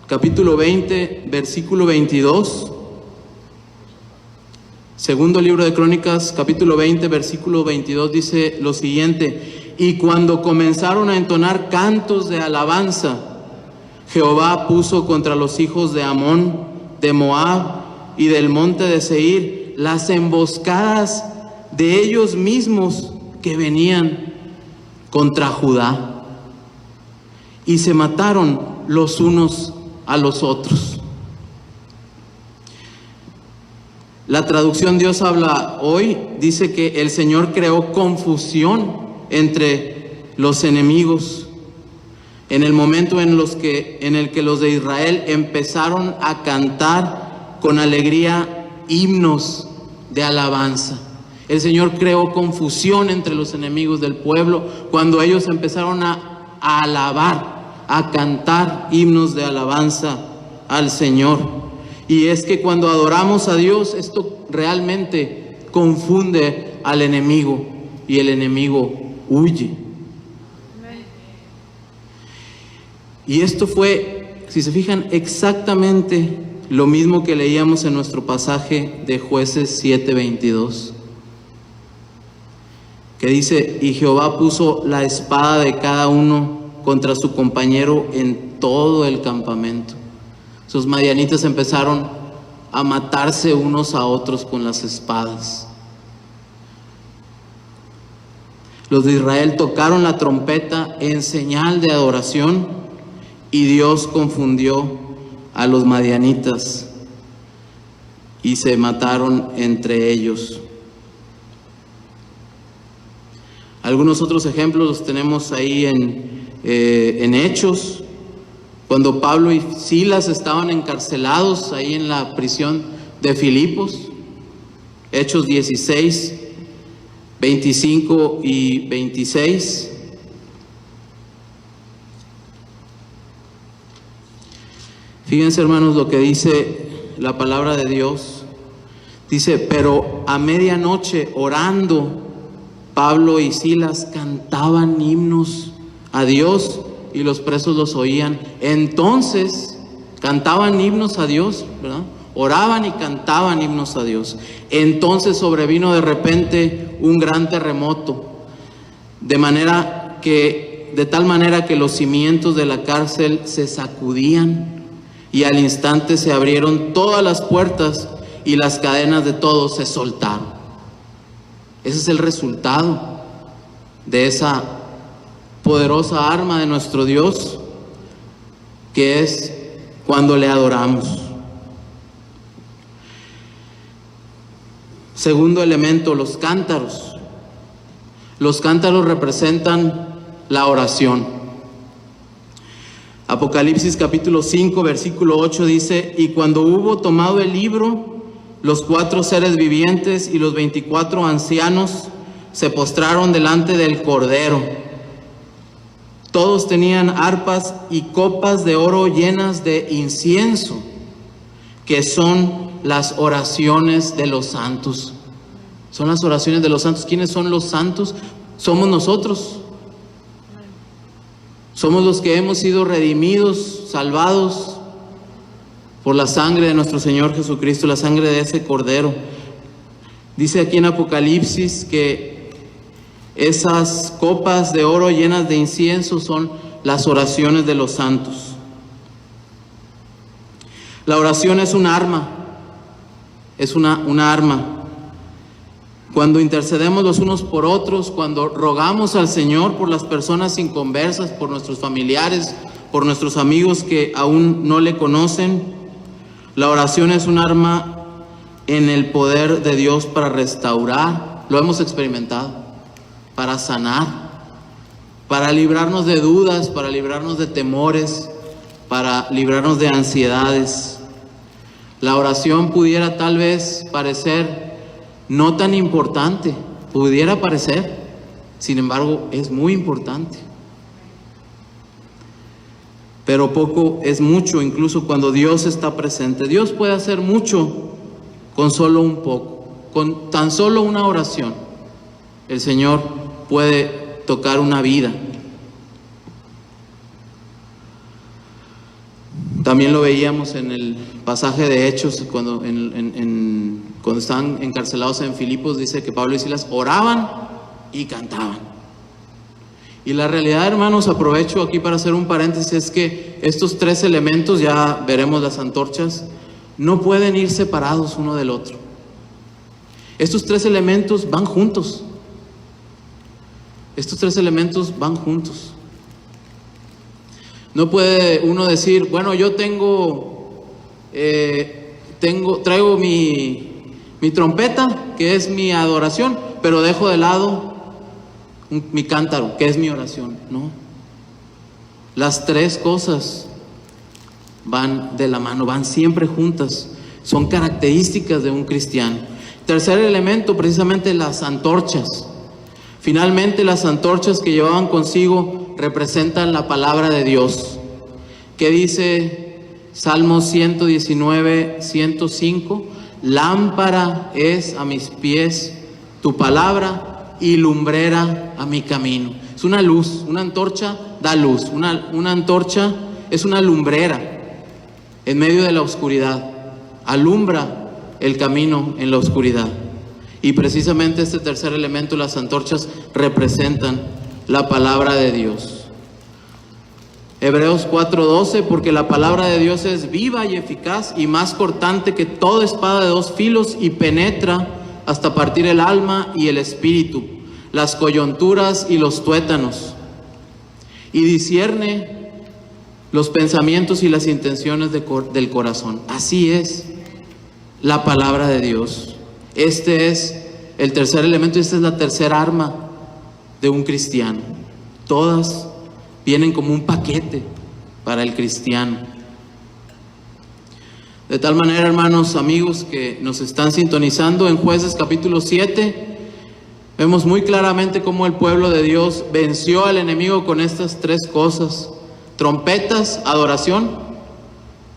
capítulo 20, versículo 22. Segundo libro de Crónicas, capítulo 20, versículo 22 dice lo siguiente: y cuando comenzaron a entonar cantos de alabanza, Jehová puso contra los hijos de Amón, de Moab y del monte de Seir las emboscadas de ellos mismos que venían contra Judá, y se mataron los unos a los otros. La traducción Dios habla hoy dice que el Señor creó confusión entre los enemigos en el momento en el que los de Israel empezaron a cantar con alegría himnos de alabanza. El Señor creó confusión entre los enemigos del pueblo cuando ellos empezaron a alabar, a cantar himnos de alabanza al Señor. Y es que cuando adoramos a Dios, esto realmente confunde al enemigo y el enemigo huye. Y esto fue, si se fijan, exactamente lo mismo que leíamos en nuestro pasaje de Jueces 7:22, que dice: y Jehová puso la espada de cada uno contra su compañero en todo el campamento. Sus madianitas empezaron a matarse unos a otros con las espadas. Los de Israel tocaron la trompeta en señal de adoración y Dios confundió a los madianitas y se mataron entre ellos. Algunos otros ejemplos los tenemos ahí en Hechos, cuando Pablo y Silas estaban encarcelados ahí en la prisión de Filipos. Hechos 16, 25 y 26. Fíjense, hermanos, lo que dice la palabra de Dios. Dice: pero a medianoche, orando, Pablo y Silas cantaban himnos a Dios y los presos los oían. Entonces cantaban himnos a Dios, ¿verdad? Oraban y cantaban himnos a Dios. Entonces sobrevino de repente un gran terremoto, de tal manera que los cimientos de la cárcel se sacudían, y al instante se abrieron todas las puertas y las cadenas de todos se soltaron. Ese es el resultado de esa poderosa arma de nuestro Dios, que es cuando le adoramos. Segundo elemento, los cántaros. Los cántaros representan la oración. Apocalipsis capítulo 5, versículo 8 dice: y cuando hubo tomado el libro, los 4 seres vivientes y los 24 ancianos se postraron delante del Cordero. Todos tenían arpas y copas de oro llenas de incienso, que son las oraciones de los santos. Son las oraciones de los santos. ¿Quiénes son los santos? Somos nosotros. Somos los que hemos sido redimidos, salvados por la sangre de nuestro Señor Jesucristo, la sangre de ese Cordero. Dice aquí en Apocalipsis que esas copas de oro llenas de incienso son las oraciones de los santos. La oración es un arma, es una arma. Cuando intercedemos los unos por otros, cuando rogamos al Señor por las personas inconversas, por nuestros familiares, por nuestros amigos que aún no le conocen, la oración es un arma en el poder de Dios para restaurar. Lo hemos experimentado. Para sanar, para librarnos de dudas, para librarnos de temores, para librarnos de ansiedades. La oración pudiera tal vez parecer no tan importante, pudiera parecer, sin embargo es muy importante. Pero poco es mucho, incluso cuando Dios está presente. Dios puede hacer mucho con solo un poco, con tan solo una oración. El Señor puede tocar una vida. También lo veíamos en el pasaje de Hechos, cuando estaban encarcelados en Filipos, dice que Pablo y Silas oraban y cantaban. Y la realidad, hermanos, aprovecho aquí para hacer un paréntesis, es que estos tres elementos, ya veremos las antorchas, no pueden ir separados uno del otro. Estos tres elementos van juntos. Estos tres elementos van juntos. No puede uno decir, bueno, yo traigo mi trompeta, que es mi adoración, pero dejo de lado mi cántaro, que es mi oración. No. Las tres cosas van de la mano, van siempre juntas. Son características de un cristiano. Tercer elemento, precisamente las antorchas. Finalmente, las antorchas que llevaban consigo representan la palabra de Dios. ¿Qué dice Salmos 119, 105? Lámpara es a mis pies tu palabra y lumbrera a mi camino. Es una luz, una antorcha da luz. Una antorcha es una lumbrera en medio de la oscuridad. Alumbra el camino en la oscuridad. Y precisamente este tercer elemento, las antorchas, representan la palabra de Dios. Hebreos 4:12, porque la palabra de Dios es viva y eficaz y más cortante que toda espada de dos filos y penetra hasta partir el alma y el espíritu, las coyunturas y los tuétanos, y discierne los pensamientos y las intenciones del corazón. Así es la palabra de Dios. Este es el tercer elemento, esta es la tercera arma de un cristiano. Todas vienen como un paquete para el cristiano. De tal manera, hermanos, amigos que nos están sintonizando, en Jueces capítulo 7, vemos muy claramente cómo el pueblo de Dios venció al enemigo con estas tres cosas: trompetas, adoración;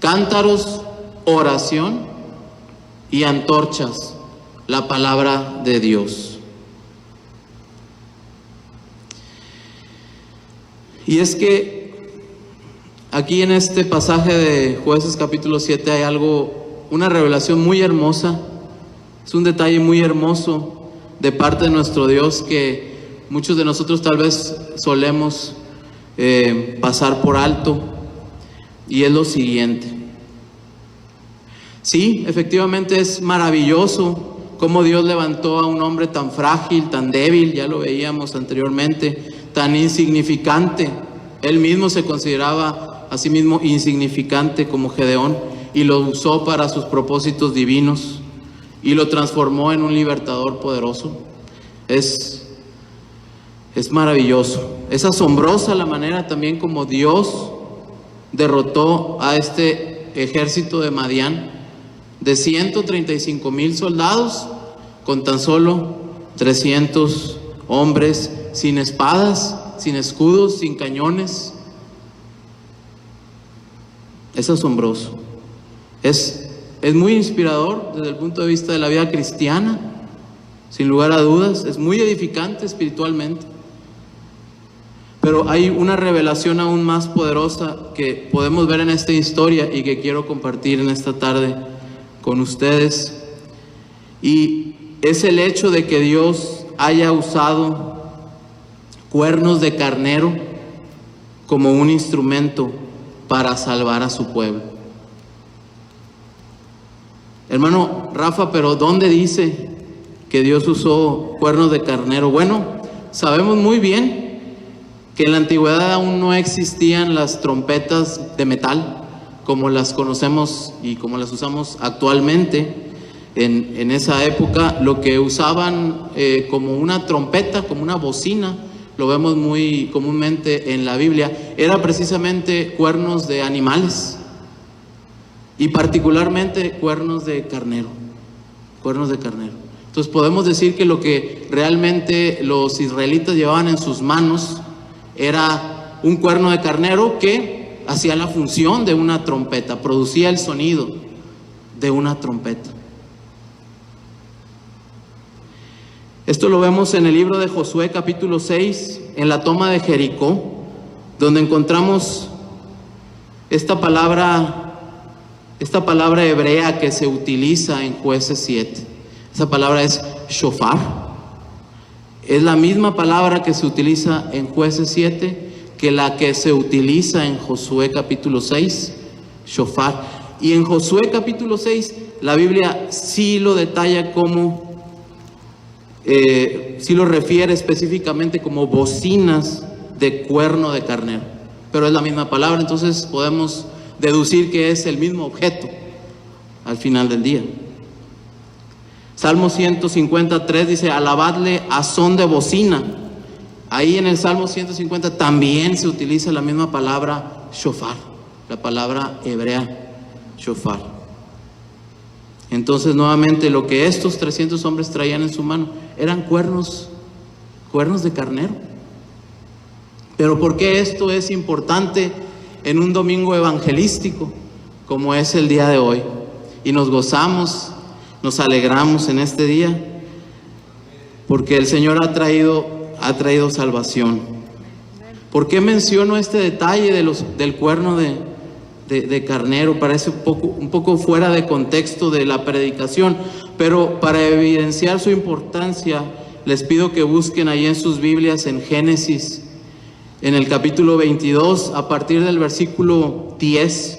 cántaros, oración; y antorchas, la palabra de Dios. Y es que aquí en este pasaje de Jueces capítulo 7 hay una revelación muy hermosa. Es un detalle muy hermoso de parte de nuestro Dios que muchos de nosotros tal vez solemos pasar por alto, y es lo siguiente. Sí, efectivamente es maravilloso cómo Dios levantó a un hombre tan frágil, tan débil, ya lo veíamos anteriormente, tan insignificante. Él mismo se consideraba a sí mismo insignificante como Gedeón, y lo usó para sus propósitos divinos y lo transformó en un libertador poderoso. Es maravilloso. Es asombrosa la manera también como Dios derrotó a este ejército de Madián de 135,000 soldados con tan solo 300 hombres, sin espadas, sin escudos, sin cañones. Es asombroso. Es muy inspirador desde el punto de vista de la vida cristiana, sin lugar a dudas. Es muy edificante espiritualmente. Pero hay una revelación aún más poderosa que podemos ver en esta historia y que quiero compartir en esta tarde con ustedes. Y es el hecho de que Dios haya usado cuernos de carnero como un instrumento para salvar a su pueblo. Hermano Rafa, pero ¿dónde dice que Dios usó cuernos de carnero? Bueno, sabemos muy bien que en la antigüedad aún no existían las trompetas de metal como las conocemos y como las usamos actualmente. En esa época lo que usaban como una trompeta, como una bocina, lo vemos muy comúnmente en la Biblia, era precisamente cuernos de animales, y particularmente cuernos de carnero. Entonces podemos decir que lo que realmente los israelitas llevaban en sus manos era un cuerno de carnero que hacía la función de una trompeta, producía el sonido de una trompeta. Esto lo vemos en el libro de Josué capítulo 6, en la toma de Jericó, donde encontramos esta palabra hebrea que se utiliza en Jueces 7, esa palabra es shofar. Es la misma palabra que se utiliza en Jueces 7 que la que se utiliza en Josué capítulo 6, shofar. Y en Josué capítulo 6 la Biblia sí lo detalla como, sí lo refiere específicamente como bocinas de cuerno de carnero, pero es la misma palabra, entonces podemos deducir que es el mismo objeto al final del día. Salmo 153 dice: alabadle a son de bocina. Ahí en el Salmo 150 también se utiliza la misma palabra shofar, la palabra hebrea shofar. Entonces nuevamente lo que estos 300 hombres traían en su mano eran cuernos de carnero. Pero ¿por qué esto es importante en un domingo evangelístico como es el día de hoy? Y nos gozamos, nos alegramos en este día, porque el Señor ha traído salvación. ¿Por qué menciono este detalle del cuerno de carnero? Parece un poco fuera de contexto de la predicación, pero para evidenciar su importancia, les pido que busquen ahí en sus Biblias en Génesis, en el capítulo 22, a partir del versículo 10.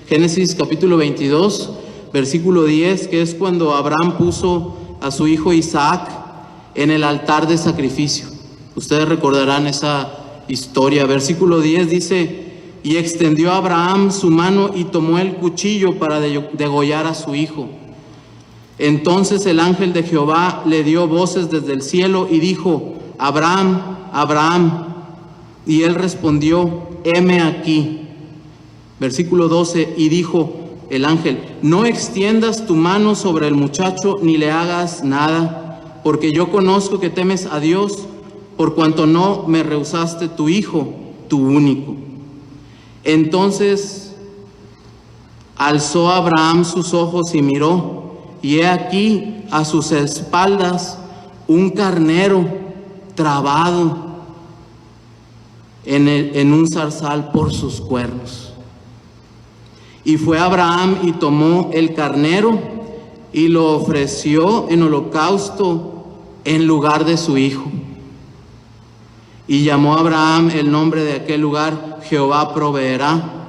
Génesis capítulo 22, versículo 10, que es cuando Abraham puso a su hijo Isaac en el altar de sacrificio. Ustedes recordarán esa historia. Versículo 10 dice: y extendió Abraham su mano y tomó el cuchillo para degollar a su hijo. Entonces el ángel de Jehová le dio voces desde el cielo y dijo: Abraham, Abraham. Y él respondió: heme aquí. Versículo 12, y dijo el ángel: no extiendas tu mano sobre el muchacho ni le hagas nada, porque yo conozco que temes a Dios, por cuanto no me rehusaste tu hijo, tu único. Entonces alzó Abraham sus ojos y miró, y he aquí a sus espaldas un carnero trabado en un zarzal por sus cuernos. Y fue Abraham y tomó el carnero y lo ofreció en holocausto en lugar de su hijo. Y llamó a Abraham el nombre de aquel lugar: Jehová proveerá.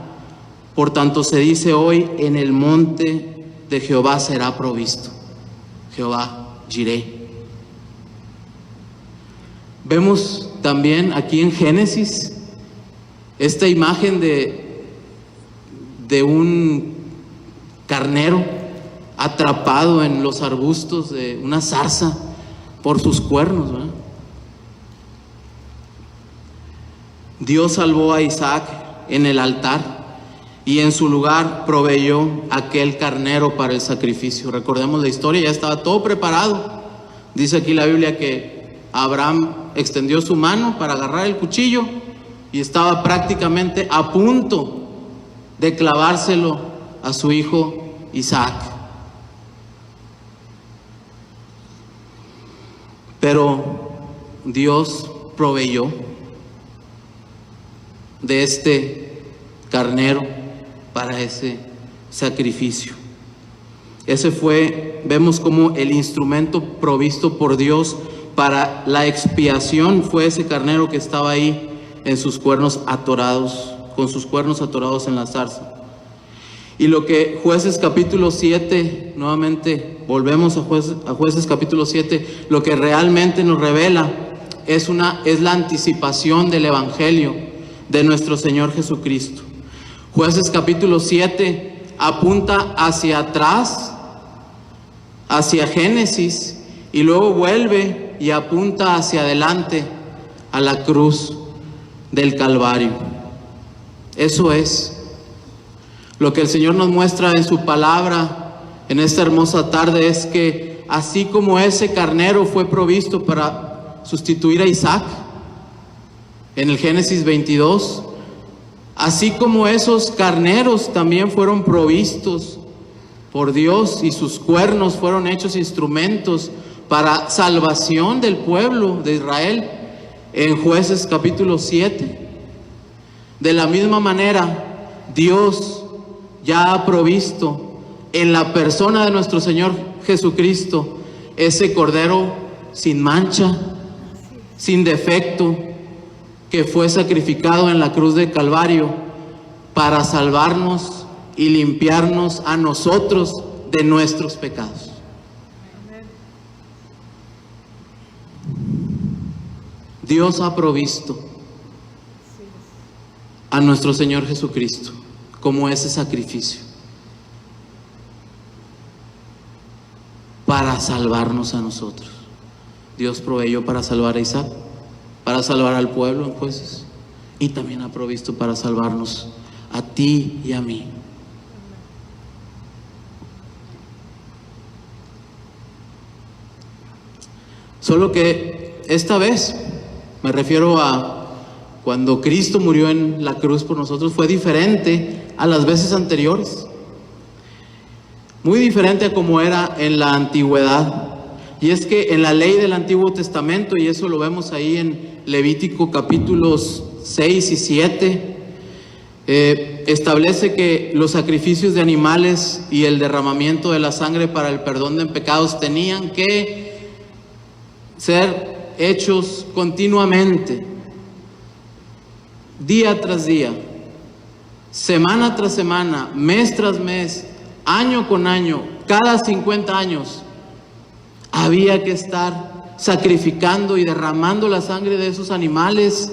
Por tanto se dice hoy: en el monte de Jehová será provisto. Jehová Jireh. Vemos también aquí en Génesis esta imagen de un carnero atrapado en los arbustos de una zarza por sus cuernos, ¿verdad? Dios salvó a Isaac en el altar y en su lugar proveyó aquel carnero para el sacrificio. Recordemos la historia, ya estaba todo preparado. Dice aquí la Biblia que Abraham extendió su mano para agarrar el cuchillo y estaba prácticamente a punto de clavárselo a su hijo Isaac. Pero Dios proveyó de este carnero para ese sacrificio. Ese fue, vemos como el instrumento provisto por Dios para la expiación fue ese carnero que estaba ahí en sus cuernos atorados, con sus cuernos atorados en la zarza. Y lo que Jueces capítulo 7, nuevamente volvemos a Jueces capítulo 7, lo que realmente nos revela es la anticipación del Evangelio de nuestro Señor Jesucristo. Jueces capítulo 7 apunta hacia atrás, hacia Génesis, y luego vuelve y apunta hacia adelante a la cruz del Calvario. Eso es lo que el Señor nos muestra en su palabra en esta hermosa tarde, es que así como ese carnero fue provisto para sustituir a Isaac en el Génesis 22, así como esos carneros también fueron provistos por Dios y sus cuernos fueron hechos instrumentos para salvación del pueblo de Israel en Jueces capítulo 7. De la misma manera, Dios ya ha provisto en la persona de nuestro Señor Jesucristo ese Cordero sin mancha, sin defecto, que fue sacrificado en la cruz de Calvario para salvarnos y limpiarnos a nosotros de nuestros pecados. Dios ha provisto a nuestro Señor Jesucristo como ese sacrificio para salvarnos a nosotros. Dios proveyó para salvar a Isaac, para salvar al pueblo en Jueces, y también ha provisto para salvarnos a ti y a mí. Solo que esta vez, me refiero a cuando Cristo murió en la cruz por nosotros, fue diferente a las veces anteriores, muy diferente a como era en la antigüedad. Y es que en la ley del Antiguo Testamento, y eso lo vemos ahí en Levítico capítulos 6 y 7, establece que los sacrificios de animales y el derramamiento de la sangre para el perdón de pecados tenían que ser hechos continuamente, día tras día, semana tras semana, mes tras mes, año con año, cada 50 años. Había que estar sacrificando y derramando la sangre de esos animales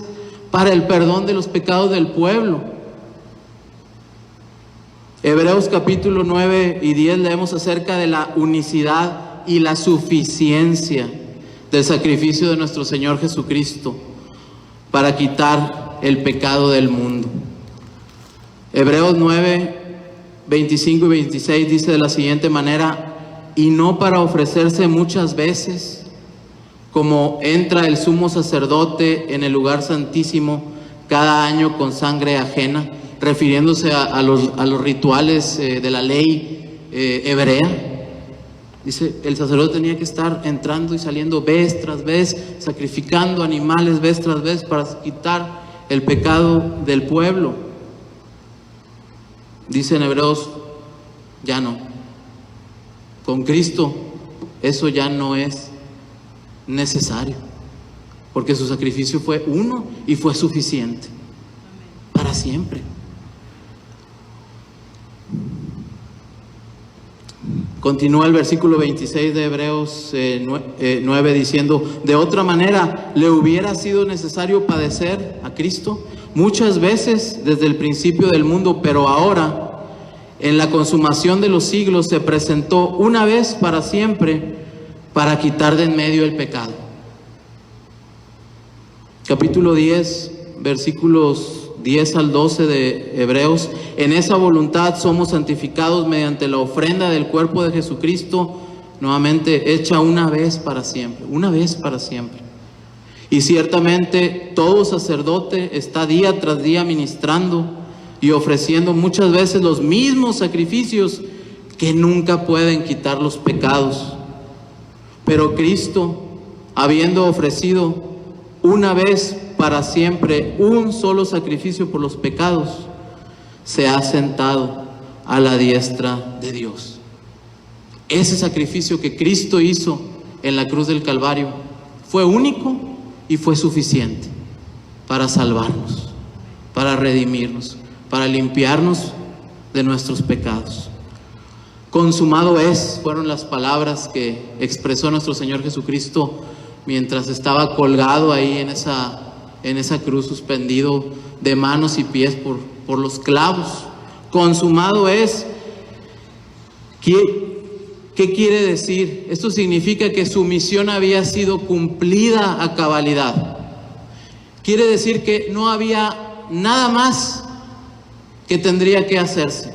para el perdón de los pecados del pueblo. Hebreos capítulo 9 y 10 leemos acerca de la unicidad y la suficiencia del sacrificio de nuestro Señor Jesucristo para quitar el pecado del mundo. Hebreos 9, 25 y 26 dice de la siguiente manera: y no para ofrecerse muchas veces, como entra el sumo sacerdote en el lugar santísimo cada año con sangre ajena, refiriéndose a los rituales de la ley hebrea. Dice, el sacerdote tenía que estar entrando y saliendo vez tras vez, sacrificando animales vez tras vez para quitar el pecado del pueblo. Dice en Hebreos, ya no. Con Cristo eso ya no es necesario, porque su sacrificio fue uno y fue suficiente para siempre. Continúa el versículo 26 de Hebreos 9 diciendo: de otra manera le hubiera sido necesario padecer a Cristo muchas veces desde el principio del mundo, pero ahora en la consumación de los siglos se presentó una vez para siempre para quitar de en medio el pecado. Capítulo 10, versículos 10 al 12 de Hebreos: en esa voluntad somos santificados mediante la ofrenda del cuerpo de Jesucristo, nuevamente hecha una vez para siempre, una vez para siempre. Y ciertamente todo sacerdote está día tras día ministrando y ofreciendo muchas veces los mismos sacrificios que nunca pueden quitar los pecados. Pero Cristo, habiendo ofrecido una vez para siempre un solo sacrificio por los pecados, se ha sentado a la diestra de Dios. Ese sacrificio que Cristo hizo en la cruz del Calvario fue único y fue suficiente para salvarnos, para redimirnos, para limpiarnos de nuestros pecados. Consumado es, fueron las palabras que expresó nuestro Señor Jesucristo mientras estaba colgado ahí en esa cruz, suspendido de manos y pies por los clavos. Consumado es. ¿Qué quiere decir? Esto significa que su misión había sido cumplida a cabalidad. Quiere decir que no había nada más que tendría que hacerse.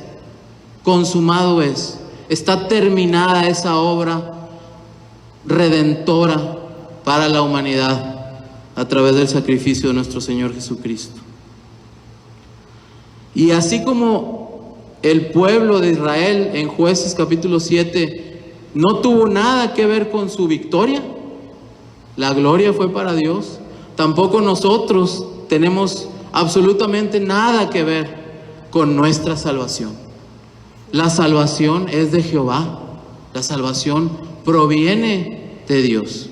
Consumado es. Está terminada esa obra redentora para la humanidad a través del sacrificio de nuestro Señor Jesucristo. Y así como el pueblo de Israel en Jueces capítulo 7 no tuvo nada que ver con su victoria, la gloria fue para Dios, tampoco nosotros tenemos absolutamente nada que ver con nuestra salvación. La salvación es de Jehová. La salvación proviene de Dios.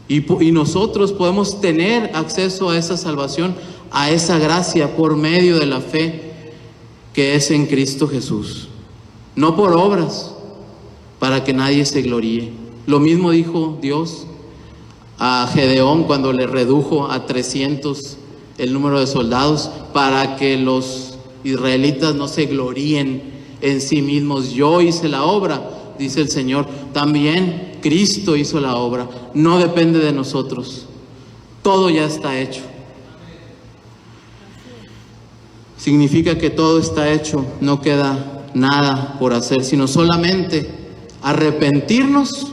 Y nosotros podemos tener acceso a esa salvación, a esa gracia por medio de la fe que es en Cristo Jesús. No por obras, para que nadie se gloríe. Lo mismo dijo Dios a Gedeón cuando le redujo a 300 el número de soldados, para que los israelitas no se gloríen en sí mismos. Yo hice la obra, dice el Señor. También Cristo hizo la obra. No depende de nosotros. Todo ya está hecho. Significa que todo está hecho. No queda nada por hacer, sino solamente arrepentirnos,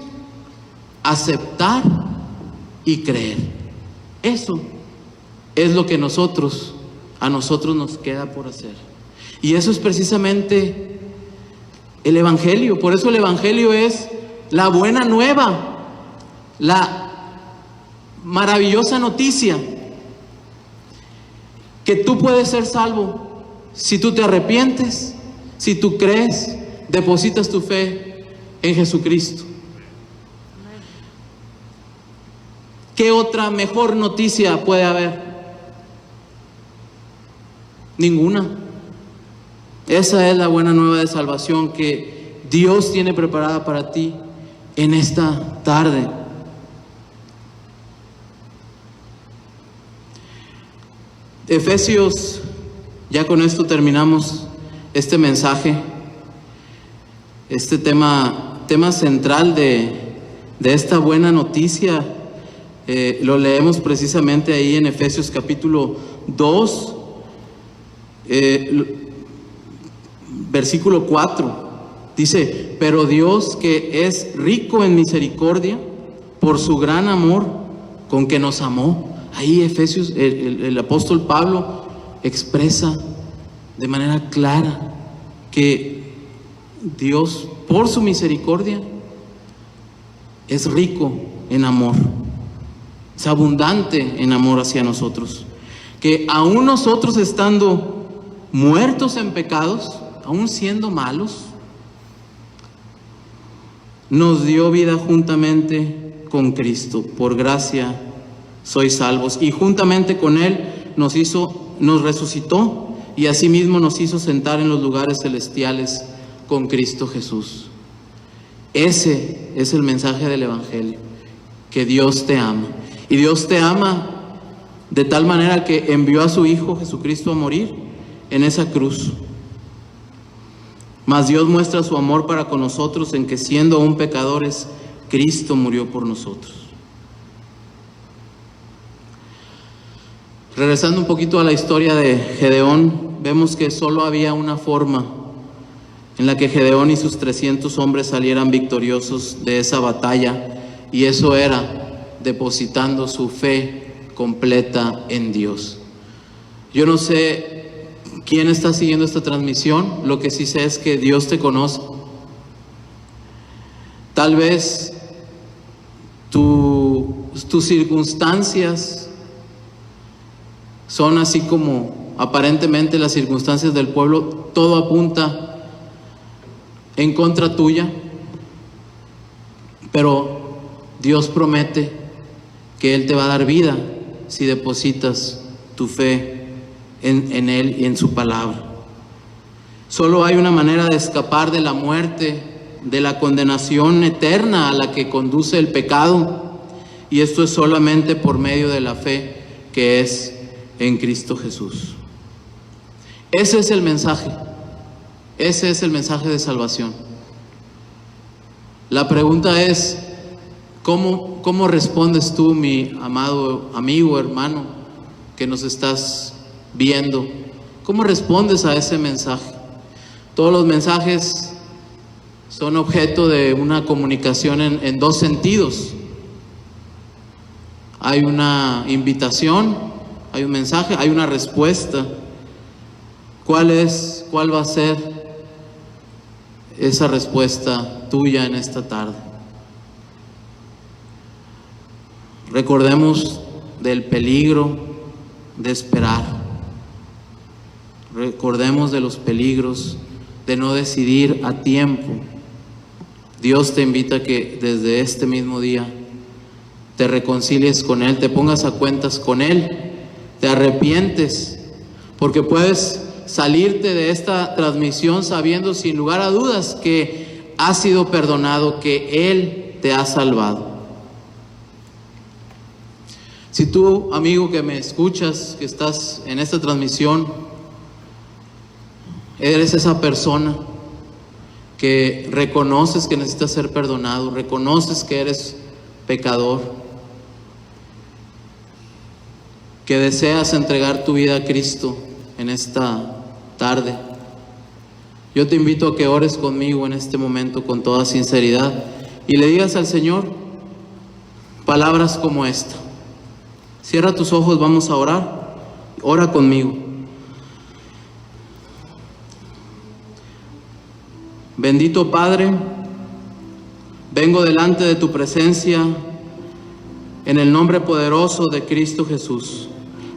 aceptar y creer. Eso es lo que a nosotros nos queda por hacer. Y eso es precisamente el Evangelio. Por eso el Evangelio es la buena nueva, la maravillosa noticia que tú puedes ser salvo si tú te arrepientes, si tú crees, depositas tu fe en Jesucristo. ¿Qué otra mejor noticia puede haber? Ninguna. Esa es la buena nueva de salvación que Dios tiene preparada para ti en esta tarde. Efesios, ya con esto terminamos este mensaje, este tema central de esta buena noticia. Lo leemos precisamente ahí en Efesios capítulo 2, versículo 4. Dice: pero Dios, que es rico en misericordia, por su gran amor con que nos amó. Ahí Efesios, el apóstol Pablo expresa de manera clara que Dios, por su misericordia, es rico en amor, es abundante en amor hacia nosotros. Que aún nosotros, estando muertos en pecados, aún siendo malos, nos dio vida juntamente con Cristo. Por gracia sois salvos. Y juntamente con Él nos resucitó, y asimismo nos hizo sentar en los lugares celestiales con Cristo Jesús. Ese es el mensaje del Evangelio, que Dios te ama. Y Dios te ama de tal manera que envió a su Hijo Jesucristo a morir en esa cruz. Mas Dios muestra su amor para con nosotros en que, siendo aún pecadores, Cristo murió por nosotros. Regresando un poquito a la historia de Gedeón, vemos que solo había una forma en la que Gedeón y sus 300 hombres salieran victoriosos de esa batalla, y eso era depositando su fe completa en Dios. Yo no sé quién está siguiendo esta transmisión, lo que sí sé es que Dios te conoce. Tal vez tus circunstancias son así como aparentemente las circunstancias del pueblo. Todo apunta en contra tuya, pero Dios promete que Él te va a dar vida si depositas tu fe en Él y en su palabra. Solo hay una manera de escapar de la muerte, de la condenación eterna a la que conduce el pecado, y esto es solamente por medio de la fe que es en Cristo Jesús. Ese es el mensaje. Ese es el mensaje de salvación. La pregunta es: ¿cómo respondes tú, mi amado amigo, hermano, que nos estás viendo? ¿Cómo respondes a ese mensaje? Todos los mensajes son objeto de una comunicación en dos sentidos. Hay una invitación, hay un mensaje, hay una respuesta. ¿Cuál va a ser esa respuesta tuya en esta tarde? Recordemos del peligro de esperar. recordemos de los peligros de no decidir a tiempo. Dios te invita a que desde este mismo día te reconcilies con Él, te pongas a cuentas con Él, te arrepientes, porque puedes salirte de esta transmisión sabiendo sin lugar a dudas que has sido perdonado, que Él te ha salvado. Si tú, amigo que me escuchas, que estás en esta transmisión, eres esa persona que reconoces que necesitas ser perdonado, reconoces que eres pecador, que deseas entregar tu vida a Cristo en esta tarde, yo te invito a que ores conmigo en este momento con toda sinceridad y le digas al Señor palabras como esta. Cierra tus ojos, vamos a orar. Ora conmigo. Bendito Padre, vengo delante de tu presencia en el nombre poderoso de Cristo Jesús,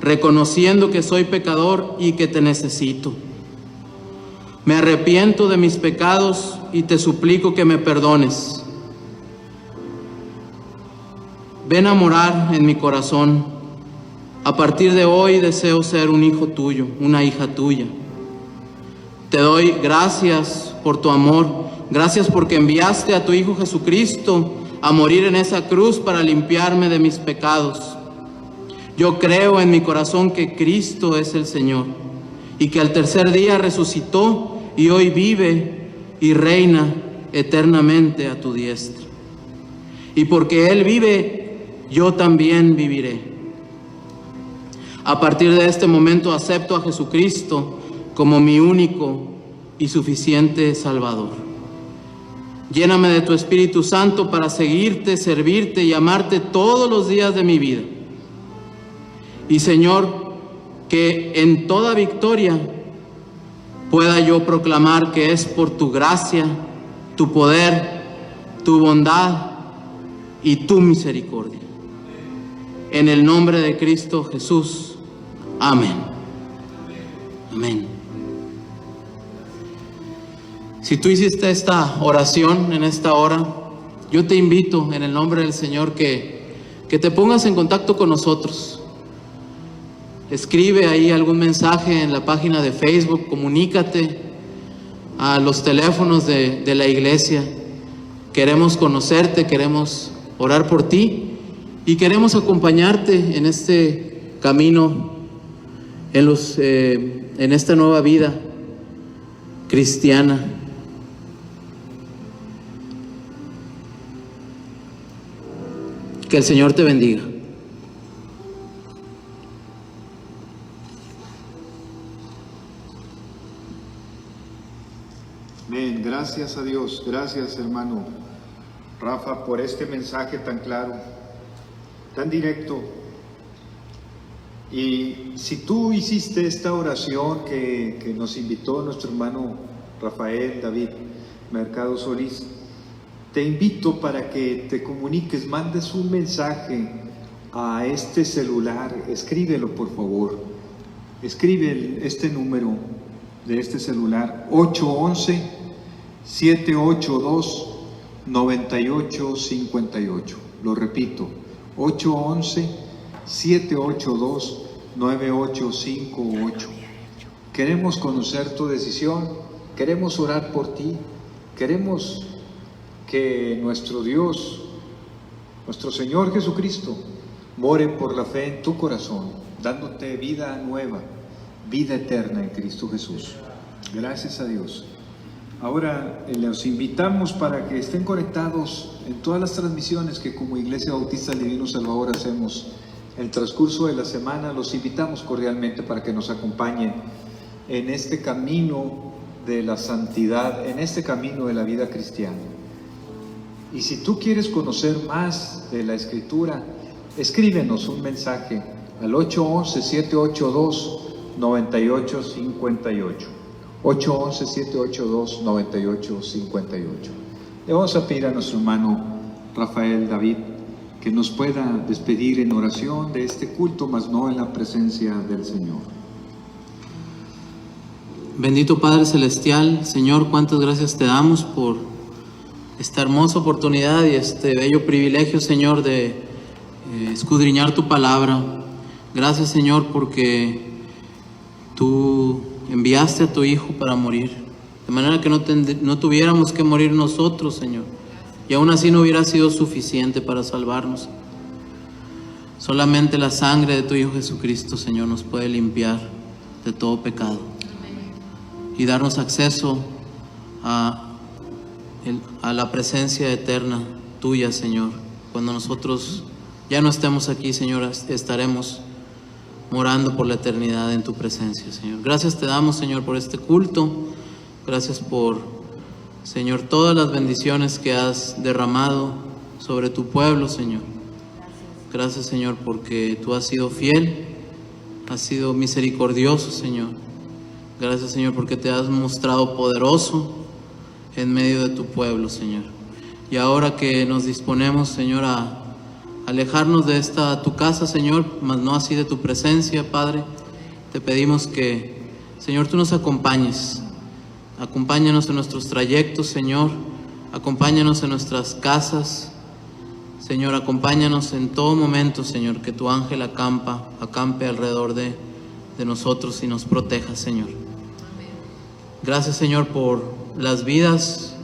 reconociendo que soy pecador y que te necesito. Me arrepiento de mis pecados y te suplico que me perdones. Ven a morar en mi corazón. A partir de hoy deseo ser un hijo tuyo, una hija tuya. Te doy gracias por tu amor. Gracias porque enviaste a tu Hijo Jesucristo a morir en esa cruz para limpiarme de mis pecados. Yo creo en mi corazón que Cristo es el Señor y que al tercer día resucitó y hoy vive y reina eternamente a tu diestra. Y porque Él vive, yo también viviré. A partir de este momento acepto a Jesucristo como mi único y suficiente Salvador. Lléname de tu Espíritu Santo para seguirte, servirte y amarte todos los días de mi vida. Y Señor, que en toda victoria pueda yo proclamar que es por tu gracia, tu poder, tu bondad y tu misericordia. En el nombre de Cristo Jesús. Amén. Amén. Si tú hiciste esta oración en esta hora, yo te invito en el nombre del Señor que te pongas en contacto con nosotros. Escribe ahí algún mensaje en la página de Facebook, comunícate a los teléfonos de la iglesia. Queremos conocerte, queremos orar por ti y queremos acompañarte en este camino, en esta nueva vida cristiana. Que el Señor te bendiga. Amén. Gracias a Dios. Gracias, hermano Rafa, por este mensaje tan claro, tan directo. Y si tú hiciste esta oración que nos invitó nuestro hermano Rafael David Mercado Solís, te invito para que te comuniques, mandes un mensaje a este celular, escríbelo por favor, escribe este número de este celular, 811-782-9858, lo repito, 811-782-9858. Queremos conocer tu decisión, queremos orar por ti, queremos que nuestro Dios, nuestro Señor Jesucristo, more por la fe en tu corazón, dándote vida nueva, vida eterna en Cristo Jesús. Gracias a Dios. Ahora los invitamos para que estén conectados en todas las transmisiones que como Iglesia Bautista Divino Salvador hacemos en el transcurso de la semana. Los invitamos cordialmente para que nos acompañen en este camino de la santidad, en este camino de la vida cristiana. Y si tú quieres conocer más de la Escritura, escríbenos un mensaje al 811-782-9858. 811-782-9858. Le vamos a pedir a nuestro hermano Rafael David que nos pueda despedir en oración de este culto, mas no en la presencia del Señor. Bendito Padre Celestial, Señor, cuántas gracias te damos por esta hermosa oportunidad y este bello privilegio, Señor, de escudriñar tu palabra. Gracias, Señor, porque tú enviaste a tu Hijo para morir, de manera que no tuviéramos que morir nosotros, Señor, y aún así no hubiera sido suficiente para salvarnos. Solamente la sangre de tu Hijo Jesucristo, Señor, nos puede limpiar de todo pecado y darnos acceso a la presencia eterna tuya, Señor. Cuando nosotros ya no estemos aquí, Señor, estaremos morando por la eternidad en tu presencia, Señor. Gracias te damos, Señor, por este culto. Gracias por, Señor, todas las bendiciones que has derramado sobre tu pueblo, Señor. Gracias, Señor, porque tú has sido fiel, has sido misericordioso, Señor. Gracias, Señor, porque te has mostrado poderoso en medio de tu pueblo, Señor. Y ahora que nos disponemos, Señor, a alejarnos de tu casa, Señor, mas no así de tu presencia, Padre, te pedimos que, Señor, tú nos acompañes. Acompáñanos en nuestros trayectos, Señor. Acompáñanos en nuestras casas. Señor, acompáñanos en todo momento, Señor, que tu ángel acampe alrededor de nosotros y nos proteja, Señor. Gracias, Señor, por las vidas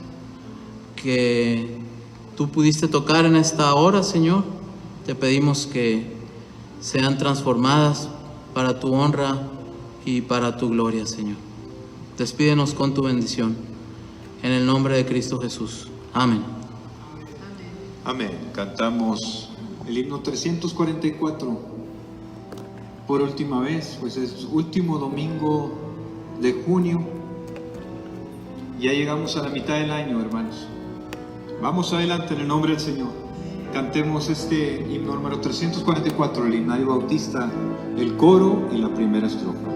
que tú pudiste tocar en esta hora, Señor. Te pedimos que sean transformadas para tu honra y para tu gloria, Señor. Despídenos con tu bendición. En el nombre de Cristo Jesús. Amén. Amén. Cantamos el himno 344 por última vez, pues es último domingo de junio. Ya llegamos a la mitad del año, hermanos. Vamos adelante en el nombre del Señor. Cantemos este himno número 344, el himnario bautista, el coro y la primera estrofa.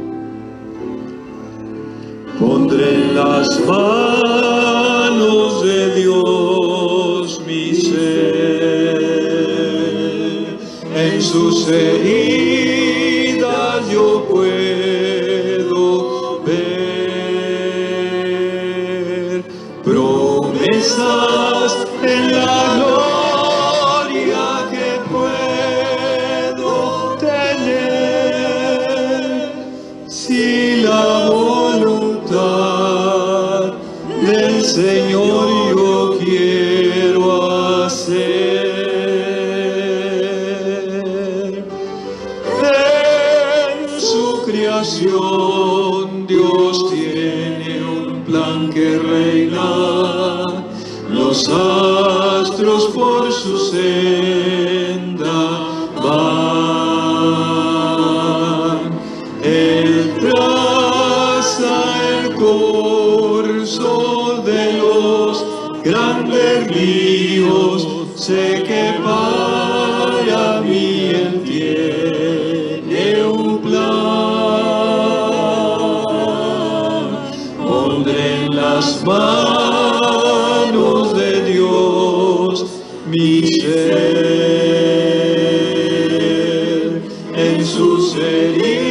Pondré en las manos de Dios mi ser, en sus heridas yo puedo ver promesas en la gloria que puedo tener si la voluntad del Señor yo quiero hacer. En su creación Dios tiene un plan que reina, los astros por su senda van. Él traza el curso de los grandes ríos, sé que para mí Él tiene un plan. Pondré en las manos de Dios mi ser, en sus heridas